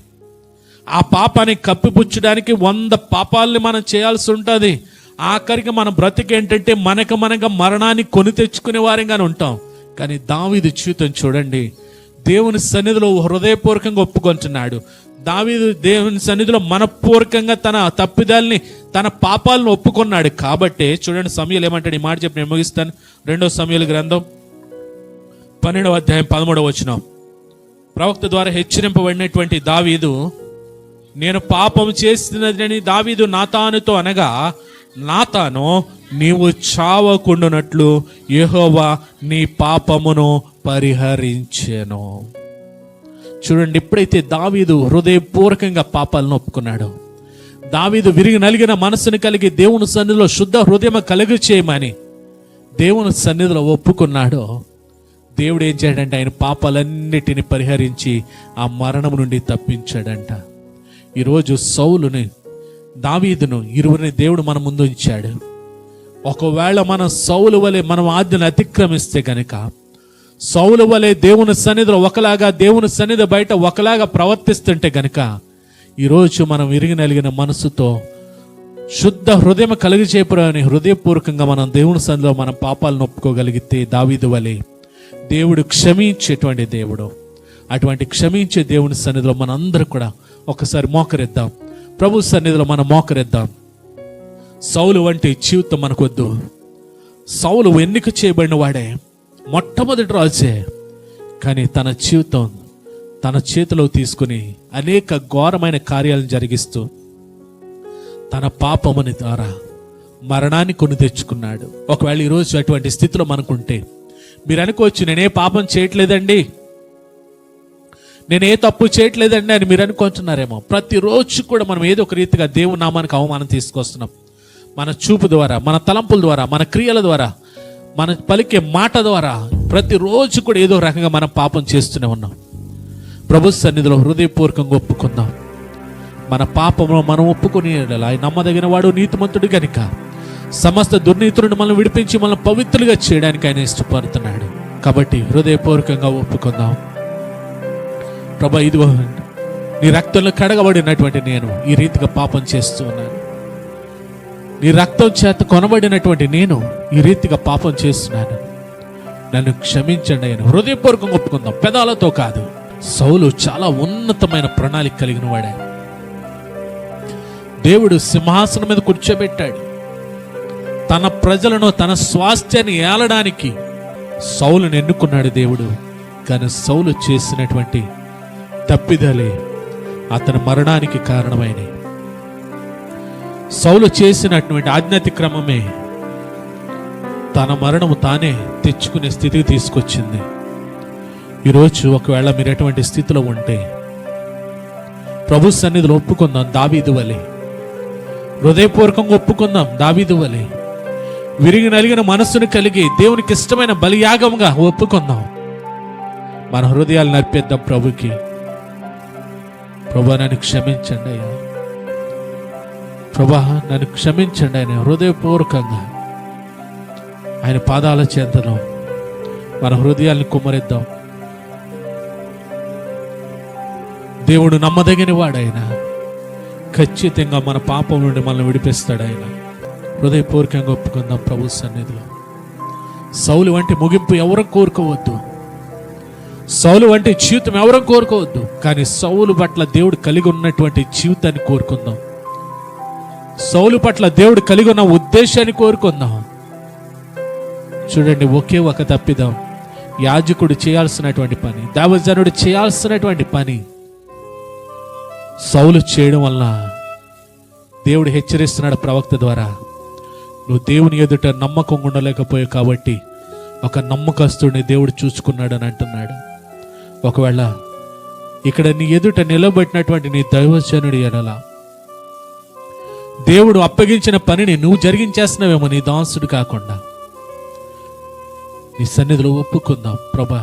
ఆ పాపాన్ని కప్పిపుచ్చడానికి 100 పాపాలని మనం చేయాల్సి ఉంటుంది. ఆఖరికి మన బ్రతికి ఏంటంటే మనకు మరణాన్ని కొని తెచ్చుకునే వారంగానే ఉంటాం. కానీ దావీదు జీవితం చూడండి, దేవుని సన్నిధిలో హృదయపూర్వకంగా ఒప్పుకొంటున్నాడు. దావీదు దేవుని సన్నిధిలో మనపూర్వకంగా తన తప్పిదాల్ని, తన పాపాలను ఒప్పుకున్నాడు. కాబట్టి చూడండి సమూయేలు ఏమంటాడు, ఈ మాట చెప్పి నేను ముగిస్తాను. 2వ సమూయేలు గ్రంథం 12వ అధ్యాయం 13వ వచనం. ప్రవక్త ద్వారా హెచ్చరింపబడినటువంటి దావీదు, నేను పాపం చేసినదని దావీదు నాతానుతో అనగా, నాతాను నీవు చావకుండునట్లు యెహోవా నీ పాపమును పరిహరించెను. చూడండి, ఎప్పుడైతే దావీదు హృదయపూర్వకంగా పాపాలను ఒప్పుకున్నాడు, దావీదు విరిగి నలిగిన మనసును కలిగి దేవుని సన్నిధిలో శుద్ధ హృదయం కలిగి చేయమని దేవుని సన్నిధిలో ఒప్పుకున్నాడో, దేవుడు ఏం చేయడంటే ఆయన పాపాలన్నిటిని పరిహరించి ఆ మరణం నుండి తప్పించాడంట. ఈరోజు సౌలుని, దావీదును, ఇరువురిని దేవుడు మన ముందు ఉంచాడు. ఒకవేళ మనం సౌలు వలె మనం ఆజ్ఞను అతిక్రమిస్తే గనక, సౌలు వలె దేవుని సన్నిధిలో ఒకలాగా, దేవుని సన్నిధి బయట ఒకలాగా ప్రవర్తిస్తుంటే గనక, ఈరోజు మనం విరిగి నలిగిన మనసుతో శుద్ధ హృదయం కలిగిచేపురని హృదయపూర్వకంగా మనం దేవుని సన్నిధిలో మన పాపాలను ఒప్పుకోగలిగితే దావీదు వలె దేవుడు క్షమించేటువంటి దేవుడు. అటువంటి క్షమించే దేవుని సన్నిధిలో మనందరూ కూడా ఒకసారి మోకరిద్దాం. ప్రభు సన్నిధిలో మనం మోకరిద్దాం. సౌలు వంటి జీవితం మనకొద్దు. సౌలు ఎన్నిక చేయబడిన వాడే, మొట్టమొదటి రాజే. కానీ తన జీవితం తన చేతిలో తీసుకుని అనేక ఘోరమైన కార్యాలను జరిగిస్తూ తన పాపముని ద్వారా మరణాన్ని కొని తెచ్చుకున్నాడు. ఒకవేళ ఈరోజు అటువంటి స్థితిలో మనకుంటే మీరు అనుకోవచ్చు, నేనే పాపం చేయట్లేదండి, నేనే తప్పు చేయట్లేదండి అని మీరు అనుకుంటున్నారేమో. ప్రతిరోజు కూడా మనం ఏదో ఒక రీతిగా దేవుని నామానికి అవమానం తీసుకొస్తున్నాం. మన చూపు ద్వారా, మన తలంపుల ద్వారా, మన క్రియల ద్వారా, మన పలికే మాట ద్వారా ప్రతిరోజు కూడా ఏదో రకంగా మనం పాపం చేస్తూనే ఉన్నాం. ప్రభు సన్నిధిలో హృదయపూర్వకంగా ఒప్పుకుందాం. మన పాపమును మనం ఒప్పుకొని ఆయన నమ్మదగిన వాడు, నీతిమంతుడు గనుక సమస్త దుర్నీతులను మనం విడిపించి మనం పవిత్రులుగా చేయడానికి ఆయన ఇష్టపడుతున్నాడు. కాబట్టి హృదయపూర్వకంగా ఒప్పుకుందాం. ప్రభా, ఇదిగో నీ రక్తంలో కడగబడినటువంటి నేను ఈ రీతిగా పాపం చేస్తూ ఉన్నాను. నీ రక్తం చేత కొనబడినటువంటి నేను ఈ రీతిగా పాపం చేస్తున్నాను, నన్ను క్షమించండి అని హృదయపూర్వకంగా ఒప్పుకుందాం, పెదాలతో కాదు. సౌలు చాలా ఉన్నతమైన ప్రణాళిక కలిగిన వాడే. దేవుడు సింహాసనం మీద కూర్చోబెట్టాడు. తన ప్రజలను, తన స్వాస్థ్యాన్ని ఏలడానికి సౌలును ఎన్నుకున్నాడు దేవుడు. కానీ సౌలు చేసినటువంటి తప్పిదాలే అతని మరణానికి కారణమైనవి. సౌలు చేసినటువంటి ఆజ్ఞాతిక్రమమే తన మరణము తానే తెచ్చుకునే స్థితికి తీసుకొచ్చింది. ఈరోజు ఒకవేళ మీరు ఎటువంటి స్థితిలో ఉంటే ప్రభు సన్నిధిలో ఒప్పుకుందాం. దావీదు వలె హృదయపూర్వకంగా ఒప్పుకుందాం. దావీదు వలె విరిగి నలిగిన మనస్సును కలిగి దేవునికి ఇష్టమైన బలియాగంగా ఒప్పుకుందాం. మన హృదయాలు నర్పేద్దాం ప్రభుకి. ప్రభా, నన్ను క్షమించండి అయ్యా, ప్రభా నన్ను క్షమించండి ఆయన హృదయపూర్వకంగా ఆయన పాదాల చెంతను మన హృదయాలను కుమ్మరిద్దాం. దేవుడు నమ్మదగిన వాడైనా ఖచ్చితంగా మన పాపం నుండి మనల్ని విడిపిస్తాడు. ఆయన హృదయపూర్వకంగా ఒప్పుకుందాం ప్రభు సన్నిధిలో. సౌలు వంటి ముగింపు ఎవరూ కోరుకోవద్దు, సౌలు వంటి జీవితం ఎవరూ కోరుకోవద్దు. కానీ సౌలు పట్ల దేవుడు కలిగి ఉన్నటువంటి జీవితాన్ని కోరుకుందాం. సౌలు పట్ల దేవుడు కలిగి ఉన్న ఉద్దేశాన్ని కోరుకుందాం. చూడండి, ఒకే ఒక తప్పిదం యాజకుడు చేయాల్సినటువంటి పని, దైవజనుడు చేయాల్సినటువంటి పని సౌలు చేయడం వల్ల దేవుడు హెచ్చరిస్తున్నాడు ప్రవక్త ద్వారా, నువ్వు దేవుని ఎదుట నమ్మకంగా ఉండలేకపోయావు కాబట్టి ఒక నమ్మకస్తుడిని దేవుడు చూసుకున్నాడు అని అంటున్నాడు. ఒకవేళ ఇక్కడ నీ ఎదుట నిలబెట్టినటువంటి నీ దైవజనుడి ఎడల దేవుడు అప్పగించిన పనిని నువ్వు జరిగించేస్తున్నావేమో నీ దాసుడు కాకుండా. నీ సన్నిధిలో ఒప్పుకుందాం. ప్రభా,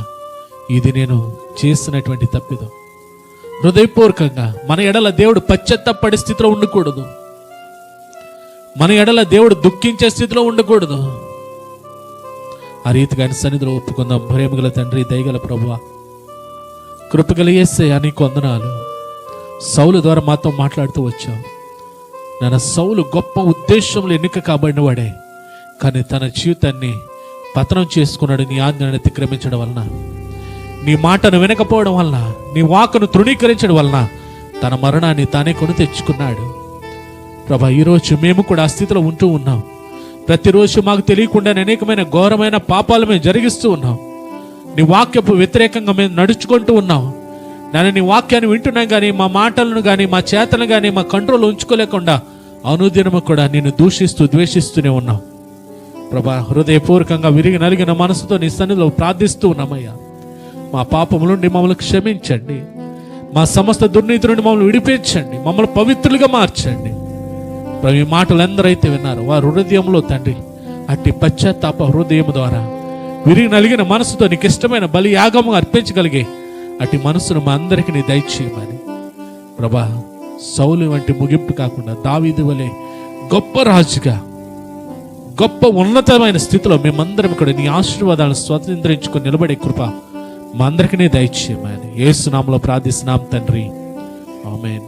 ఇది నేను చేసినటువంటి తప్పిదం. హృదయపూర్వకంగా మన ఎడల దేవుడు పశ్చాత్తాపడే స్థితిలో ఉండకూడదు. మన ఎడల దేవుడు దుఃఖించే స్థితిలో ఉండకూడదు. ఆ రీతిగా ఆయన సన్నిధిలో ఒప్పుకుందాం. ప్రేమగల తండ్రి, దయగల ప్రభువా, కృపగల యేసయ్యా, నీకు వందనాలు. సౌలు ద్వారా మాతో మాట్లాడుతూ వచ్చావు. నాన్న, సౌలు గొప్ప ఉద్దేశంలో ఎన్నిక కాబడిన వాడే, కానీ తన జీవితాన్ని పతనం చేసుకున్నాడు. నీ ఆజ్ఞను అతిక్రమించడం వలన, నీ మాటను వినకపోవడం వలన, నీ వాక్కును తృణీకరించడం వలన తన మరణాన్ని తానే కొని తెచ్చుకున్నాడు. ప్రభా, ఈరోజు మేము కూడా ఆ స్థితిలో ఉంటూ ఉన్నాం. ప్రతిరోజు మాకు తెలియకుండా అనేకమైన ఘోరమైన పాపాలు మేము జరిగిస్తూ ఉన్నాం. నీ వాక్యపు వ్యతిరేకంగా మేము నడుచుకుంటూ ఉన్నాం. నన్ను నీ వాక్యాన్ని వింటున్నాం కానీ మా మాటలను కానీ మా చేతలను కానీ మా కంట్రోల్ ఉంచుకోలేకుండా అనుదినము కూడా నిన్ను దూషిస్తూ ద్వేషిస్తూనే ఉన్నాం. ప్రభా, హృదయపూర్వకంగా విరిగి నలిగిన మనసుతో నీ సన్నిధిలో ప్రార్థిస్తూ ఉన్నామయ్యా. మా పాపముల నుండి మమ్మల్ని క్షమించండి, మా సమస్త దుర్నీతి నుండి మమ్మల్ని విడిపించండి, మమ్మల్ని పవిత్రులుగా మార్చండి. ప్రభు, ఈ మాటలు ఎందరైతే విన్నారు వారు హృదయంలో తండ్రి అట్టి పశ్చాత్తాప హృదయం ద్వారా విరిగి నలిగిన మనసుతో నీకు ఇష్టమైన బలి యాగము అర్పించగలిగే అట్టి మనసును మా అందరికీ నీ దయచేయమని. ప్రభా, సౌలు వంటి ముగింపు కాకుండా దావీదు వలె గొప్ప రాజుగా గొప్ప ఉన్నతమైన స్థితిలో మేమందరం కూడా నీ ఆశీర్వాదాలను స్వతంత్రించుకొని నిలబడే కృప మా అందరికీ దయచేయమని యేసు నామములో ప్రార్థిస్తున్నాం తండ్రి. ఆమేన్.